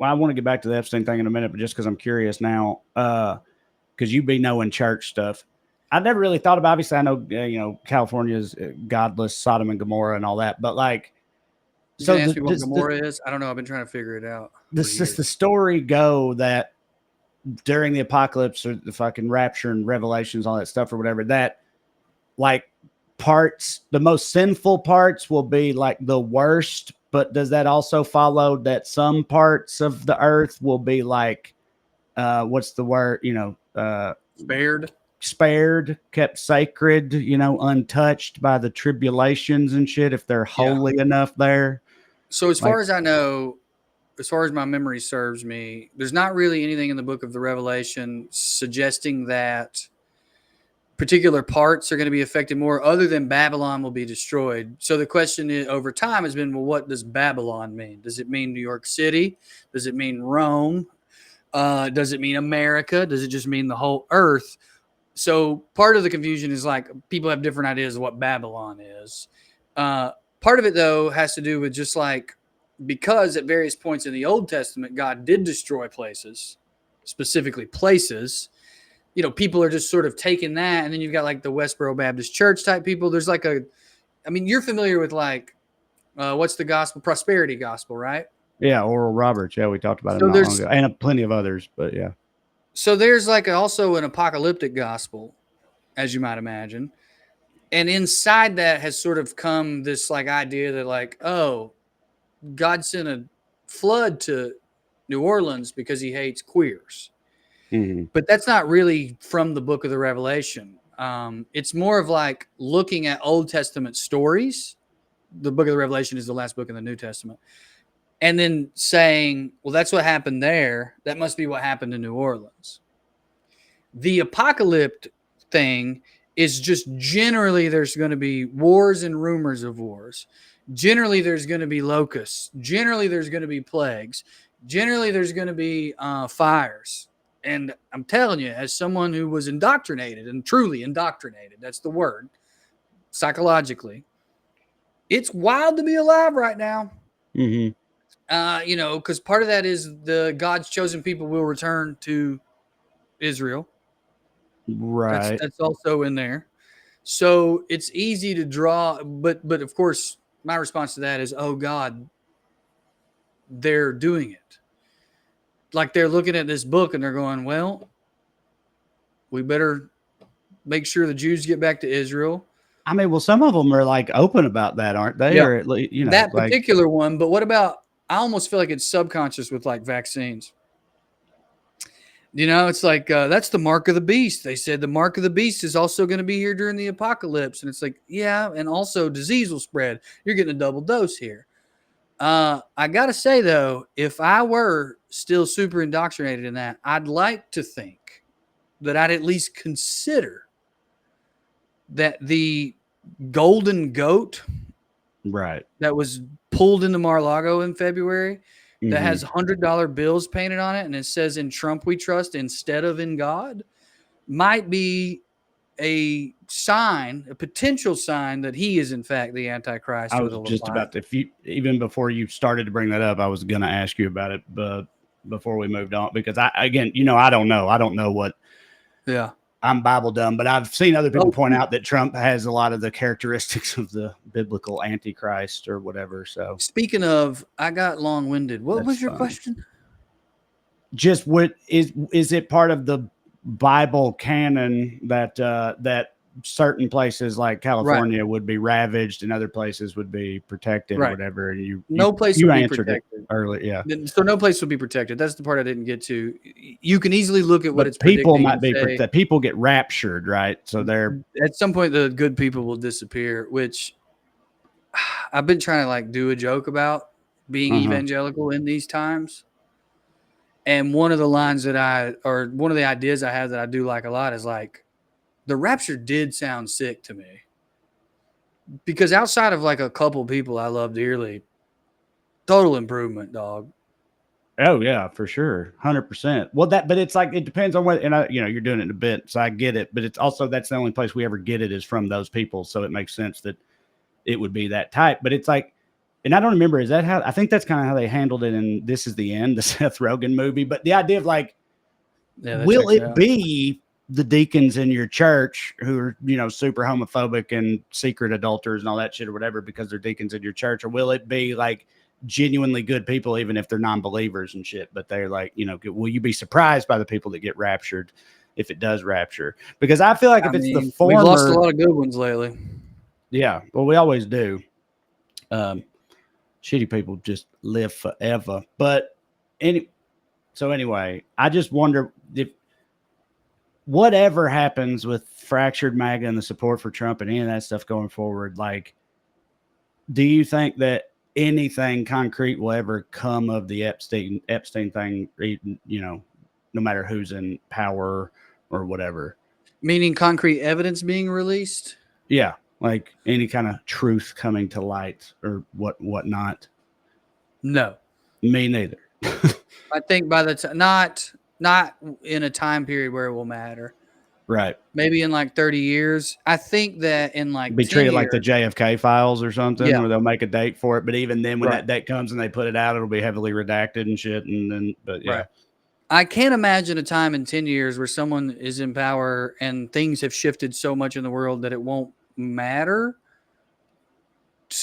I want to get back to the Epstein thing in a minute, but just because I'm curious now, because you be knowing church stuff. I never really thought about, obviously I know, California's godless Sodom and Gomorrah and all that, but like, you can ask me what Gomorrah is? I don't know. I've been trying to figure it out. Does the story go that during the apocalypse or the fucking rapture and revelations, all that stuff or whatever, that like the most sinful parts will be like the worst, but does that also follow that some parts of the earth will be like, what's the word, spared, kept sacred, untouched by the tribulations and shit if they're holy enough there? So as far as I know, as far as my memory serves me, there's not really anything in the book of the Revelation suggesting that particular parts are going to be affected more, other than Babylon will be destroyed. So the question over time has been, well, what does Babylon mean? Does it mean New York City? Does it mean Rome? Does it mean America? Does it just mean the whole earth? So part of the confusion is like people have different ideas of what Babylon is. Part of it, though, has to do with just like, because at various points in the Old Testament, God did destroy places, specifically places. People are just sort of taking that. And then you've got like the Westboro Baptist Church type people. There's like you're familiar with like, what's the gospel? Prosperity gospel, right? Yeah. Oral Roberts. Yeah. We talked about it not long ago. And plenty of others, but yeah. So there's like also an apocalyptic gospel, as you might imagine. And inside that has sort of come this like idea that like, oh, God sent a flood to New Orleans because he hates queers. Mm-hmm. But that's not really from the book of the Revelation. It's more of like looking at Old Testament stories. The book of the Revelation is the last book in the New Testament. And then saying, well, that's what happened there. That must be what happened in New Orleans. The apocalypse thing is just generally there's going to be wars and rumors of wars. Generally, there's going to be locusts. Generally, there's going to be plagues. Generally, there's going to be fires. And I'm telling you, as someone who was indoctrinated and truly indoctrinated, that's the word, psychologically, it's wild to be alive right now. Mm-hmm. Because part of that is the God's chosen people will return to Israel. Right. That's also in there. So it's easy to draw, but of course, my response to that is, oh God, they're doing it. Like they're looking at this book and they're going, well, we better make sure the Jews get back to Israel. I mean, well, some of them are like open about that, aren't they? Yeah. Or at least, that particular one. But what about I almost feel like it's subconscious with like vaccines. You know, it's like that's the mark of the beast. They said the mark of the beast is also going to be here during the apocalypse, and it's like, yeah, and also disease will spread. You're getting a double dose here. I gotta say though, if I were still super indoctrinated in that, I'd like to think that I'd at least consider that the golden goat Right. that was pulled into Mar-a-Lago in February that Mm-hmm. has $100 bills painted on it and it says "In Trump we trust" instead of "In God" might be a sign, a potential sign that he is in fact the Antichrist I or was the just about Leviathan. to, if you even before you started to bring that up, I was going to ask you about it, but before we moved on, because again, I don't know what Yeah. I'm Bible dumb, but I've seen other people Oh, point out that Trump has a lot of the characteristics of the biblical Antichrist or whatever. So speaking of, I got long-winded. What that's was your funny. question? Just what is it part of the Bible canon that that certain places like Right, California would be ravaged and other places would be protected or right. whatever? And No place you would be answered it protected. early, yeah. So no place would be protected. That's the part I didn't get to. You can easily look at what it's But people predicting might and be say people get raptured, right? So they're at some point the good people will disappear, which I've been trying to like do a joke about being uh-huh. evangelical in these times. And one of the lines that or one of the ideas I have that I do like a lot is like, the rapture did sound sick to me. Because outside of like a couple people I love dearly, total improvement, dog. Oh yeah, for sure, 100%. Well, but it's like it depends on what, and you're doing it in a bit, so I get it. But it's also that's the only place we ever get it is from those people, so it makes sense that it would be that type. But it's like, and I don't remember, is that how? I think that's kind of how they handled it in This Is the End, the Seth Rogen movie. But the idea of like, Yeah, that will checks it out. be the deacons in your church who are super homophobic and secret adulterers and all that shit or whatever because they're deacons in your church, or will it be like genuinely good people even if they're non-believers and shit, but they're like, will you be surprised by the people that get raptured if it does rapture? Because I feel like I if it's the mean, we've lost a former, lot of good ones lately. yeah, well, we always do. Shitty people just live forever. But anyway, I just wonder if whatever happens with fractured MAGA and the support for Trump and any of that stuff going forward, like, do you think that anything concrete will ever come of the Epstein thing, no matter who's in power or whatever? Meaning concrete evidence being released? Yeah, like any kind of truth coming to light or whatnot. No. Me neither. I think by the time not in a time period where it will matter. Right. Maybe in like 30 years. I think that in like Be 10 treated like the years. JFK files or something, Yeah, where they'll make a date for it. But even then, when right. that date comes and they put it out, it'll be heavily redacted and shit. And then, but yeah, Right. I can't imagine a time in 10 years where someone is in power and things have shifted so much in the world that it won't matter.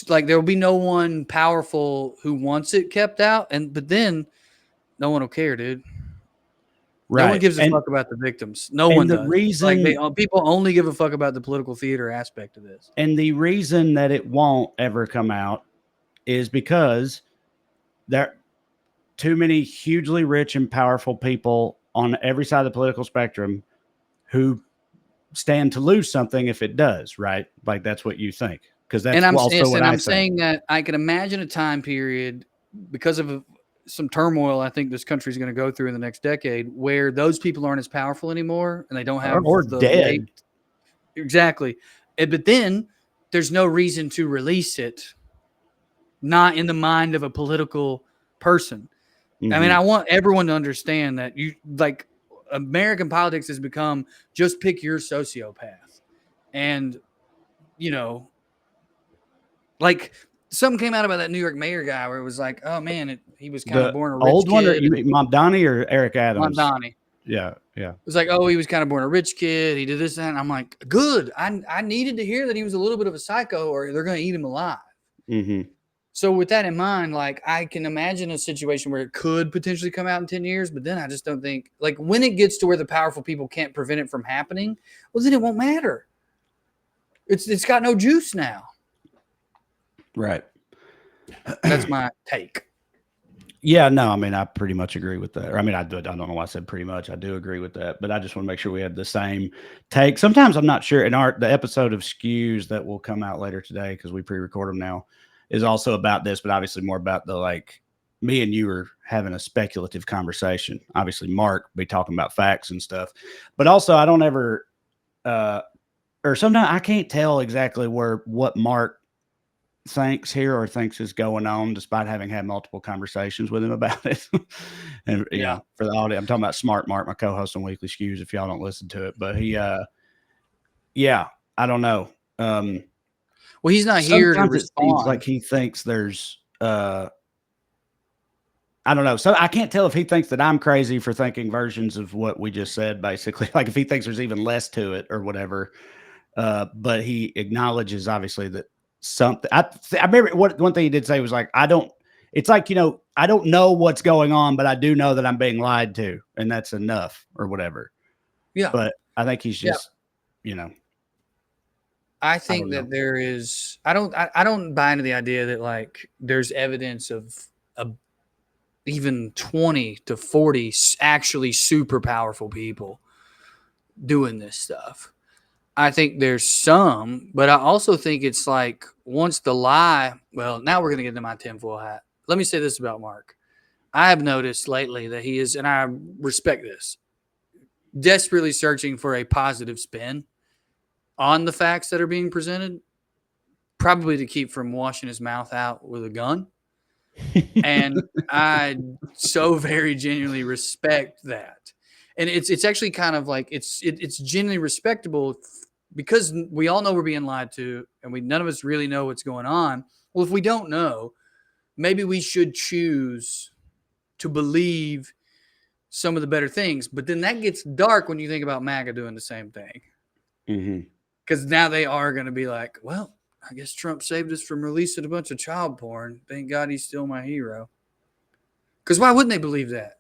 Like there will be no one powerful who wants it kept out, but then no one will care, dude. No one right. gives a fuck about the victims. No one And the does. Like reason people only give a fuck about the political theater aspect of this. and the reason that it won't ever come out is because there are too many hugely rich and powerful people on every side of the political spectrum who stand to lose something if it does, right? Like that's what you think, because that's also what I I'm think. saying that I can imagine a time period because of some turmoil I think this country is going to go through in the next decade where those people aren't as powerful anymore and they don't have Or the weight. dead. Exactly. But then there's no reason to release it, not in the mind of a political person. I mean, I want everyone to understand that American politics has become just pick your sociopath. And, like something came out about that New York mayor guy where it was like, oh man, he was kind of The born a rich old one, or kid. you mean Mamdani or Eric Adams? Mamdani. Yeah. It was like, oh, he was kind of born a rich kid. He did this and that. And I'm like, good. I needed to hear that he was a little bit of a psycho or they're going to eat him alive. So with that in mind, like I can imagine a situation where it could potentially come out in 10 years, but then I just don't think like when it gets to where the powerful people can't prevent it from happening, well, then it won't matter. It's got no juice now. Right. That's my take. Yeah, no, I mean, I pretty much agree with that. Or, I mean, I don't know why I said pretty much. I do agree with that, but I just want to make sure we have the same take. Sometimes I'm not sure. In the episode of Skews that will come out later today because we pre-record them now is also about this, but obviously more about the like me and you are having a speculative conversation. Obviously, Mark be talking about facts and stuff, but also I don't ever, or sometimes I can't tell exactly what Mark thinks here or thinks is going on, despite having had multiple conversations with him about it. And Yeah. for the audience, I'm talking about Smart Mark, my co-host on Weekly Skews. If y'all don't listen to it, but he, yeah, I don't know. Well, he's not here to Sometimes it seems respond. like he thinks there's, I don't know. So I can't tell if he thinks that I'm crazy for thinking versions of what we just said, basically. Like if he thinks there's even less to it or whatever. But he acknowledges obviously that something. I remember one thing he did say was like, I don't. It's like I don't know what's going on, but I do know that I'm being lied to, and that's enough or whatever. Yeah. But I think he's Yeah. just, you know, I I think don't know. that there is. I don't buy into the idea that like there's evidence of a, even 20 to 40 actually super powerful people doing this stuff. I think there's some, but I also think it's like once the lie. Well, now we're gonna get into my tinfoil hat. Let me say this about Mark. I have noticed lately that he is, and I respect this, desperately searching for a positive spin on the facts that are being presented, probably to keep from washing his mouth out with a gun. And I so very genuinely respect that. And it's actually kind of like it's genuinely respectable because we all know we're being lied to, and we none of us really know what's going on. Well, if we don't know, maybe we should choose to believe some of the better things. But then that gets dark when you think about MAGA doing the same thing. Mm-hmm. Because now they are going to be like, well, I guess Trump saved us from releasing a bunch of child porn. Thank God he's still my hero. Because why wouldn't they believe that?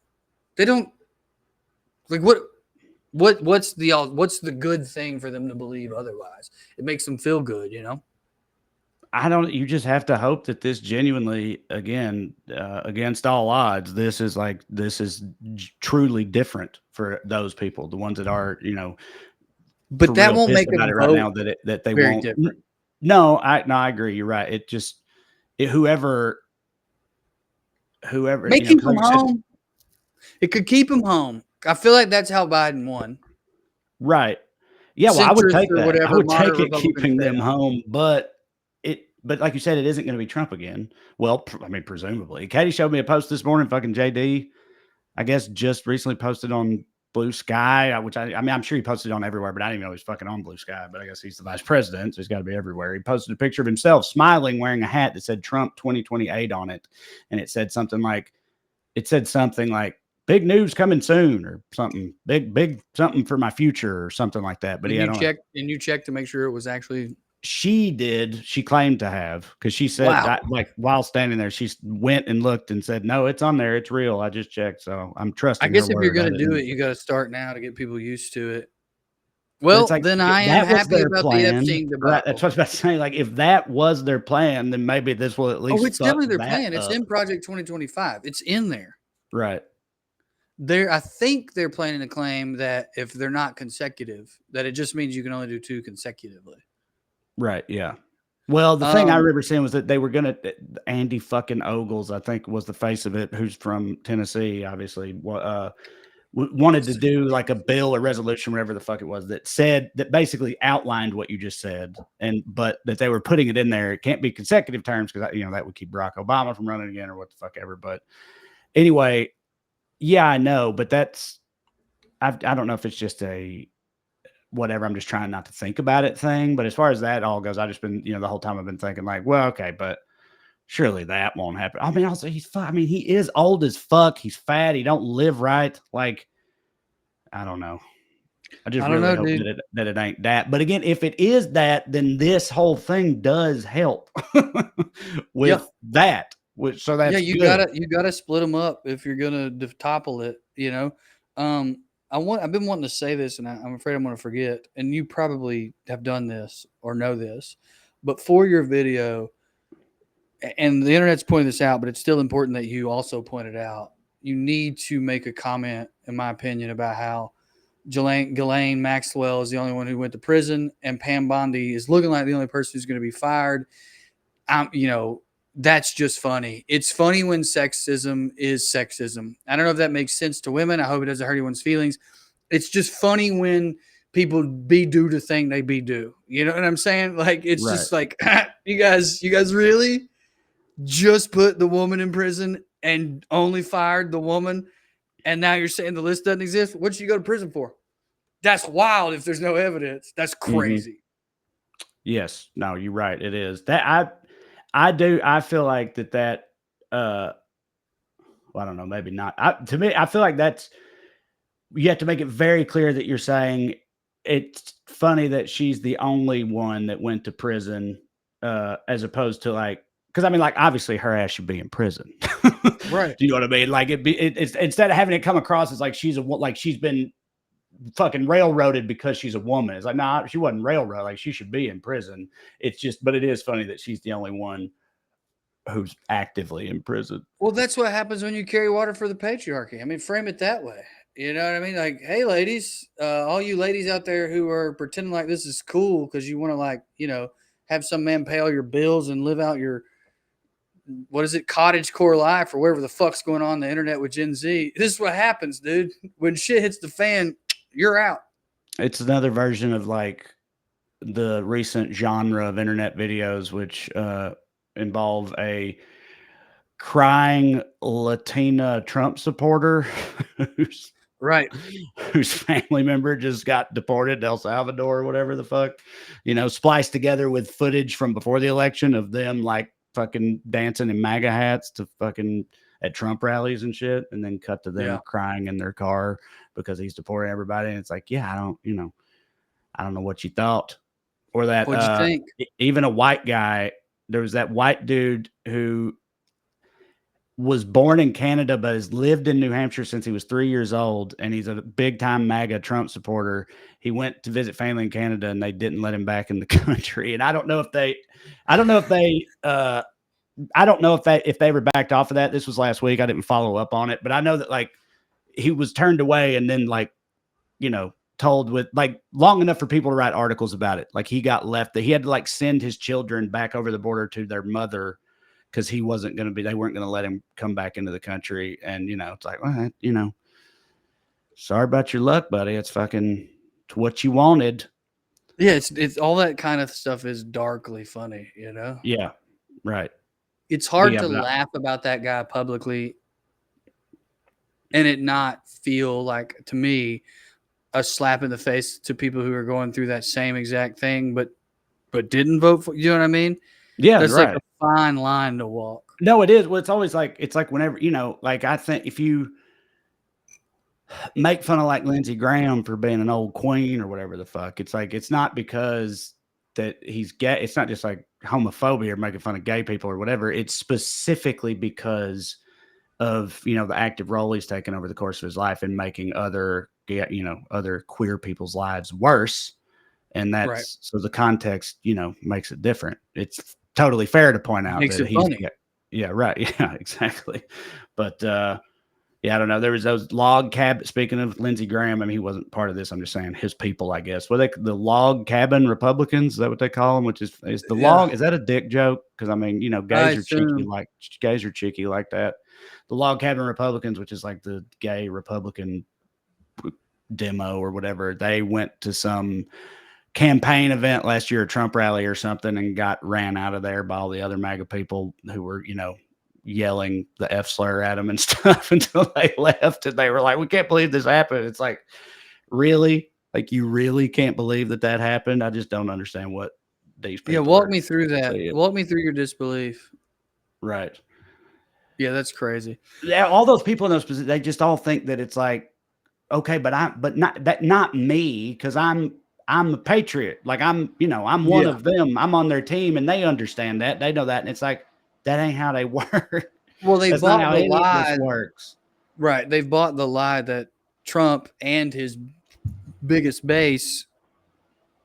They don't like what's the good thing for them to believe otherwise? It makes them feel good, you know. I don't. You just have to hope that this genuinely, again, against all odds, this is truly different for those people, the ones that are, for But that real won't pissed make about them it right vote now that they very won't. different. No, I agree. You're right. Whoever, May keep because like them you said, home. It could keep them home. I feel like that's how Biden won. right. Yeah, well, I would Centrist take or that. I whatever would take moderate it Republicans keeping them failed. home, but like you said, it isn't going to be Trump again. Well, I mean, presumably. Katie showed me a post this morning. Fucking JD, I guess, just recently posted on Blue Sky, which I mean, I'm sure he posted on everywhere, but I didn't even know he's fucking on Blue Sky. But I guess he's the vice president, so he's got to be everywhere. He posted a picture of himself smiling, wearing a hat that said Trump 2028 on it, and it said something like "big news coming soon" or something big something for my future or something like that. But And yeah, I you don't know. checked and you checked to make sure it was actually She did. She claimed to have because she said wow. that, like while standing there, she went and looked and said, "No, it's on there. It's real. I just checked." So I'm I trusting her guess if you're word. I gonna do didn't. it, you got to start now to get people used to it. But it's Well, like then I am that was happy their about the plan, Epstein right? That's debacle. what I was about to say. Like, if that was their plan, then maybe this will at Oh, least it's fuck definitely their that plan. It's up, in Project 2025. It's in there. right? I think they're planning to claim that if they're not consecutive, that it just means you can only do two consecutively. Right. Yeah. Well, the thing I Um, remember seeing was that they were gonna Andy fucking Ogles, I think, was the face of it, who's from Tennessee, obviously. Wanted to do like a bill or resolution, whatever the fuck it was, that said that basically outlined what you just said, but that they were putting it in there. It can't be consecutive terms because that would keep Barack Obama from running again or what the fuck ever. But anyway, yeah, I know, but I don't know if it's just a whatever. I'm just trying not to think about it thing. But as far as that all goes, I just been the whole time I've been thinking like, well, okay, but surely that won't happen. I mean, also he is old as fuck. He's fat. He don't live right. Like, I don't know. I just I don't really know, hope dude. that it ain't that. But again, if it is that, then this whole thing does help Yeah, with that. So yeah. that's You good. gotta split them up if you're gonna topple it. You know, I've been wanting to say this, and I'm afraid I'm gonna forget. And you probably have done this or know this, but for your video, and the internet's pointed this out, but it's still important that you also point it out. You need to make a comment, in my opinion, about how Ghislaine Maxwell is the only one who went to prison, and Pam Bondi is looking like the only person who's going to be fired. That's just funny. It's funny when sexism is sexism. I don't know if that makes sense to women. I hope it doesn't hurt anyone's feelings. It's just funny when people be do the thing they be do. You know what I'm saying? Like, it's Right. just like, you guys really just put the woman in prison and only fired the woman, and now you're saying the list doesn't exist? What should you go to prison for? That's wild. If there's no evidence, that's crazy. Yes. No, you're right. It is that I feel like that well, I don't know, maybe not. To me, I feel like you have to make it very clear that you're saying it's funny that she's the only one that went to prison, as opposed to like, because I mean, like, obviously her ass should be in prison. Right. Do you know what I mean? Like, it's instead of having it come across as like she's been fucking railroaded because she's a woman. It's like, nah, she wasn't railroaded. Like, she should be in prison. It's just, but it is funny that she's the only one who's actively in prison. Well, that's what happens when you carry water for the patriarchy. I mean, frame it that way. You know what I mean? Like, hey, ladies, all you ladies out there who are pretending like this is cool because you want to, like, have some man pay all your bills and live out your, what is it, cottage core life or whatever the fuck's going on the internet with Gen Z. This is what happens, dude. When shit hits the fan, you're out. It's another version of like the recent genre of internet videos, which involve a crying Latina Trump supporter who's Right. whose family member just got deported to El Salvador or whatever the fuck, spliced together with footage from before the election of them like fucking dancing in MAGA hats to fucking at Trump rallies and shit, and then cut to them crying in their car because he's deporting everybody. And it's like, yeah, I don't know what you thought. Or that What'd you think? even a white guy, there was that white dude who was born in Canada, but has lived in New Hampshire since he was 3 years old. And he's a big time MAGA Trump supporter. He went to visit family in Canada and they didn't let him back in the country. And I don't know if they ever backed off of that. This was last week. I didn't follow up on it, but I know that like he was turned away and then like, told with like long enough for people to write articles about it. Like he got left, that he had to like send his children back over the border to their mother because they weren't going to let him come back into the country. And, it's like, well, sorry about your luck, buddy. It's fucking what you wanted. Yeah, it's all that kind of stuff is darkly funny, Yeah, right. It's hard to laugh about that guy publicly and it not feel like, to me, a slap in the face to people who are going through that same exact thing, but didn't vote for. You know what I mean? Yeah, that's right. like a fine line to walk. No, it is. Well, it's always like, it's like whenever, like I think if you make fun of like Lindsey Graham for being an old queen or whatever the fuck, it's like, it's not because that he's gay. It's not just like homophobia or making fun of gay people or whatever. It's specifically because of, the active role he's taken over the course of his life in making other queer people's lives worse. And that's right. So the context, makes it different. It's totally fair to point out that he's funny. Yeah, right. Yeah, exactly. But yeah, I don't know. There was those log cabin. Speaking of Lindsey Graham, I mean, he wasn't part of this. I'm just saying his people, I guess. The log cabin Republicans? Is that what they call them? Which is the log? Is that a dick joke? Because I mean, gays are cheeky like that. The log cabin Republicans, which is like the gay Republican demo or whatever, they went to some campaign event last year, a Trump rally or something, and got ran out of there by all the other MAGA people who were, yelling the F slur at them and stuff until they left. And they were like, we can't believe this happened. It's like, really? Like, you really can't believe that happened? I just don't understand what these people. Yeah, walk me through that. Walk me through your disbelief. Right. Yeah, that's crazy. Yeah, all those people in those positions, they just all think that it's like, okay, but not me, because I'm a patriot. Like I'm one of them. I'm on their team, and they understand that. They know that, and it's like, that ain't how they work. Well, they That's bought not how the lie. This works. Right. They've bought the lie that Trump and his biggest base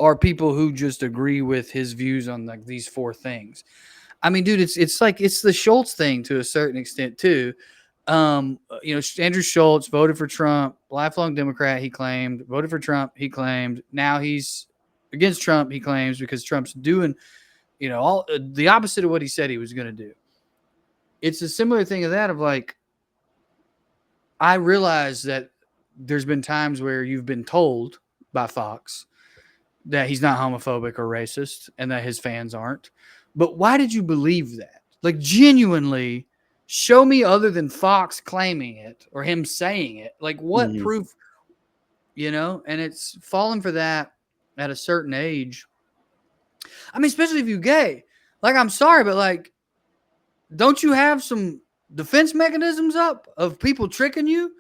are people who just agree with his views on like these four things. I mean, dude, it's like it's the Schultz thing to a certain extent too. Andrew Schultz voted for Trump, lifelong Democrat, he claimed, voted for Trump, he claimed. Now he's against Trump, he claims, because Trump's doing, all the opposite of what he said he was going to do. It's a similar thing of that of like, I realize that there's been times where you've been told by Fox that he's not homophobic or racist and that his fans aren't. But why did you believe that? Like, genuinely, show me other than Fox claiming it or him saying it. Like, what proof, And it's falling for that at a certain age. I mean, especially if you're gay. Like, I'm sorry, but like, don't you have some defense mechanisms up of people tricking you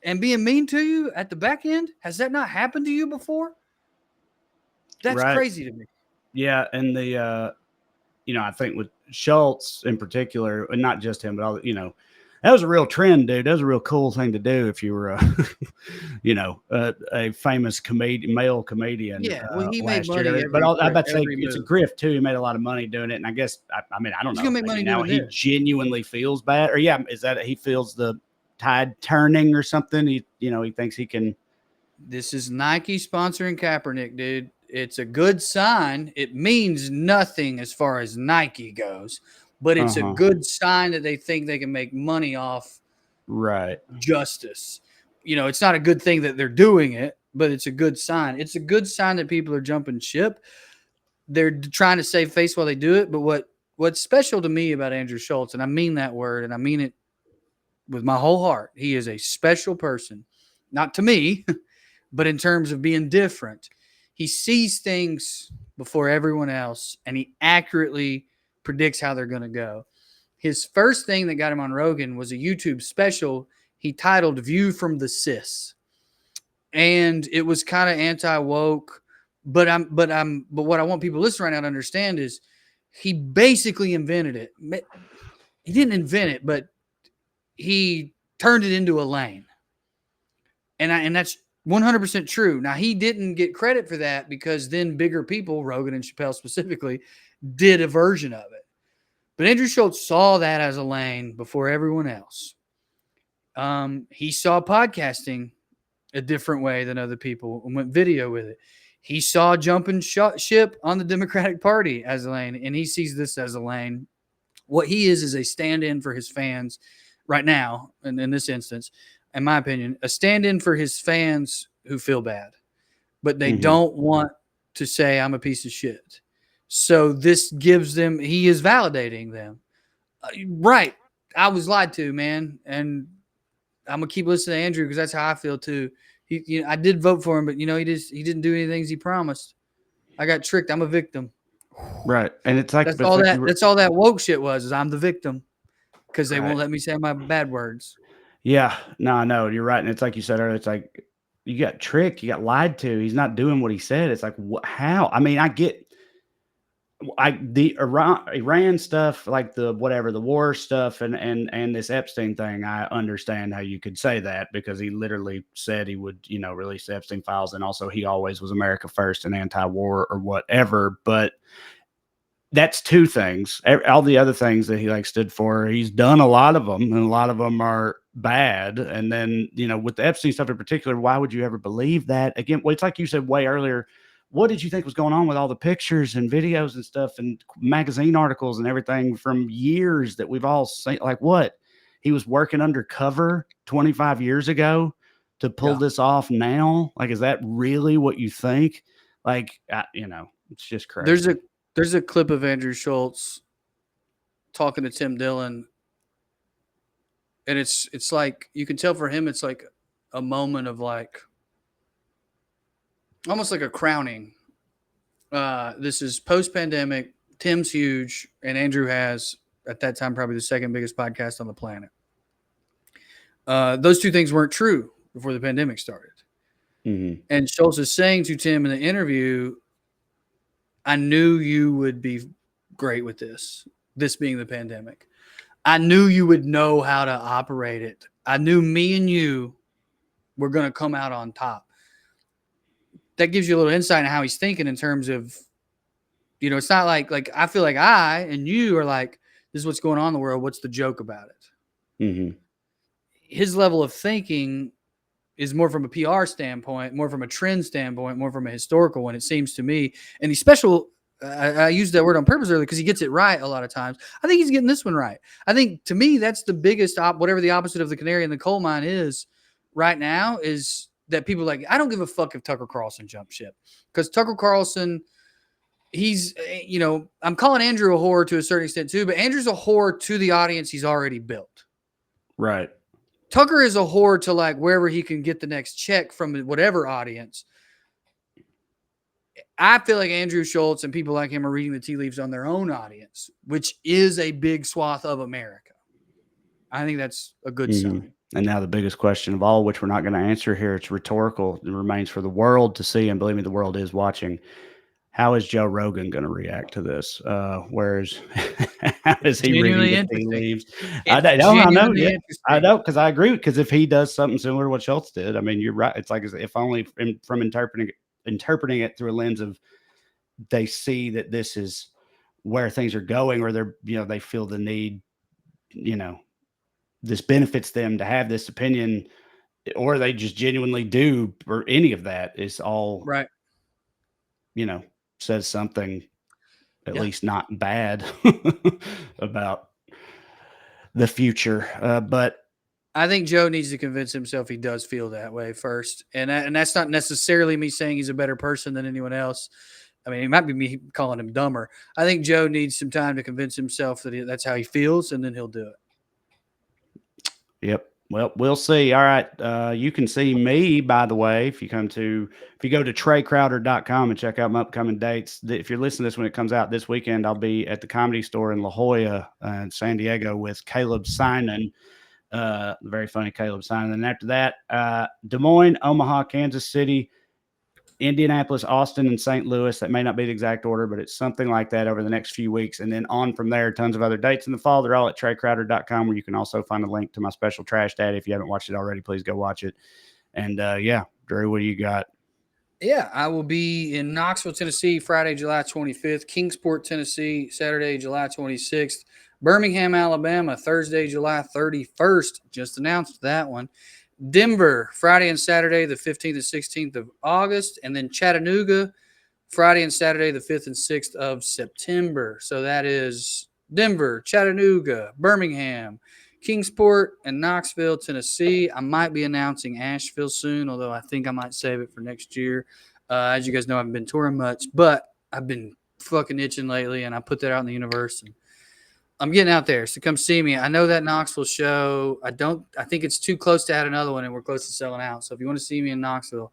and being mean to you at the back end? Has that not happened to you before? That's crazy to me. Yeah, and I think with Schultz in particular, and not just him, but all, that was a real trend, dude. That was a real cool thing to do if you were a famous male comedian. Yeah, well, he made last money year. But I bet say it's a grift too. He made a lot of money doing it, and I guess I mean I don't know. He's gonna make money now doing he this. genuinely feels bad, or is that he feels the tide turning or something? He thinks he can. This is Nike sponsoring Kaepernick, dude. It's a good sign. It means nothing as far as Nike goes, but it's a good sign that they think they can make money off justice. It's not a good thing that they're doing it, but it's a good sign. It's a good sign that people are jumping ship. They're trying to save face while they do it. But what's special to me about Andrew Schultz, and I mean that word, and I mean it with my whole heart, he is a special person. Not to me, but in terms of being different. He sees things before everyone else, and he accurately predicts how they're going to go. His first thing that got him on Rogan was a YouTube special he titled View from the Cis. And it was kind of anti-woke, but what I want people listening right now to understand is he basically invented it. He didn't invent it, but he turned it into a lane. And that's 100% true. Now, he didn't get credit for that because then bigger people, Rogan and Chappelle specifically, did a version of it. But Andrew Schultz saw that as a lane before everyone else. He saw podcasting a different way than other people and went video with it. He saw jumping ship on the Democratic Party as a lane, and he sees this as a lane. What he is a stand-in for his fans right now, and in this instance, in my opinion, a stand-in for his fans who feel bad, but they don't want to say I'm a piece of shit. So this gives them, he is validating them. Right. I was lied to, man. And I'm going to keep listening to Andrew because that's how I feel too. I did vote for him, but he didn't do anything he promised. I got tricked. I'm a victim. Right. And it's like, that's all that woke shit was, is I'm the victim because they won't let me say my bad words. Yeah, no, you're right. And it's like you said earlier, it's like you got tricked, you got lied to. He's not doing what he said. It's like, how? I mean, I get the Iran stuff, like the war stuff and this Epstein thing. I understand how you could say that because he literally said he would, release the Epstein files. And also he always was America first and anti-war or whatever. But that's two things. All the other things that he stood for, he's done a lot of them, and a lot of them are bad. And then, with the Epstein stuff in particular, why would you ever believe that? Again, well, it's like you said way earlier. What did you think was going on with all the pictures and videos and stuff and magazine articles and everything from years that we've all seen? Like what? He was working undercover 25 years ago to pull this off now? Like, is that really what you think? Like, it's just crazy. There's a clip of Andrew Schultz talking to Tim Dillon, and it's like you can tell for him it's like a moment of like almost like a crowning. This is post-pandemic. Tim's huge, and Andrew has at that time probably the second biggest podcast on the planet. Those two things weren't true before the pandemic started. Mm-hmm. And Schultz is saying to Tim in the interview, I knew you would be great with this being the pandemic. I knew you would know how to operate it. I knew me and you were going to come out on top. That gives you a little insight on how he's thinking in terms of You know, it's not like I feel like I and you are like, this is what's going on in the world. What's the joke about it? Mm-hmm. His level of thinking is more from a PR standpoint, more from a trend standpoint, more from a historical one, it seems to me. And the special, I used that word on purpose earlier because he gets it right a lot of times. I think he's getting this one right. I think to me, that's the biggest, whatever the opposite of the canary in the coal mine is right now, is that people like, I don't give a fuck if Tucker Carlson jumps ship, because Tucker Carlson, he's, you know, I'm calling Andrew a whore to a certain extent too, but Andrew's a whore to the audience he's already built. Right. Tucker is a whore to like wherever he can get the next check from whatever audience. I feel like Andrew Schultz and people like him are reading the tea leaves on their own audience, which is a big swath of America. I think that's a good sign. And now the biggest question of all, which we're not going to answer here, it's rhetorical. It remains for the world to see, and believe me, the world is watching. How is Joe Rogan going to react to this? Whereas, how is he reading the tea leaves? I know, yeah, I know, because I agree. Because if he does something similar to what Schultz did, I mean, you're right. It's like if only from interpreting it through a lens of they see that this is where things are going, or they're, you know, they feel the need, you know, this benefits them to have this opinion, or they just genuinely do, or any of that is all right. You know, says something at least not bad about the future. But I think Joe needs to convince himself he does feel that way first. And that's not necessarily me saying he's a better person than anyone else. I mean, it might be me calling him dumber. I think Joe needs some time to convince himself that that's how he feels, and then he'll do it. Yep. Well, we'll see. All right. You can see me, by the way, if you go to TraeCrowder.com and check out my upcoming dates. If you're listening to this when it comes out this weekend, I'll be at the Comedy Store in La Jolla in San Diego with Caleb Sinan. Very funny Caleb Sinan. And after that, Des Moines, Omaha, Kansas City, Indianapolis, Austin, and St. Louis. That may not be the exact order, but it's something like that over the next few weeks. And then on from there, tons of other dates in the fall. They're all at TraeCrowder.com, where you can also find a link to my special Trash Daddy. If you haven't watched it already, please go watch it. And yeah, Drew, what do you got? Yeah, I will be in Knoxville, Tennessee, Friday, July 25th, Kingsport, Tennessee, Saturday, July 26th, Birmingham, Alabama, Thursday, July 31st. Just announced that one. Denver, Friday and Saturday, the 15th and 16th of August, and then Chattanooga, Friday and Saturday, the 5th and 6th of September. So that is Denver, Chattanooga, Birmingham, Kingsport, and Knoxville, Tennessee. I might be announcing Asheville soon, although I think I might save it for next year. As you guys know, I haven't been touring much, but I've been fucking itching lately, and I put that out in the universe, and I'm getting out there, so come see me. I know that Knoxville show. I think it's too close to add another one, and we're close to selling out. So if you want to see me in Knoxville,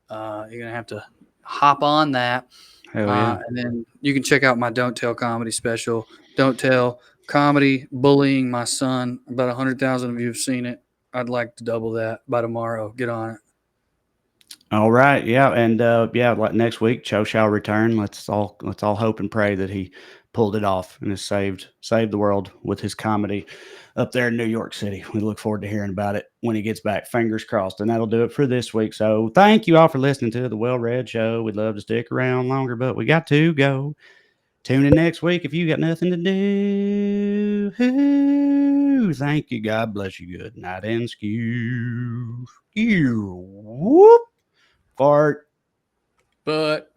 you're gonna have to hop on that. Hell yeah. And then you can check out my Don't Tell comedy special. Don't Tell comedy bullying my son. About 100,000 of you have seen it. I'd like to double that by tomorrow. Get on it. All right, yeah, and like next week, Cho shall return. Let's all hope and pray that he pulled it off and has saved the world with his comedy up there in New York City. We look forward to hearing about it when he gets back. Fingers crossed. And that'll do it for this week. So thank you all for listening to the WellRED Show. We'd love to stick around longer, but we got to go. Tune in next week if you got nothing to do. Thank you. God bless you. Good night and skew. Whoop. Fart. But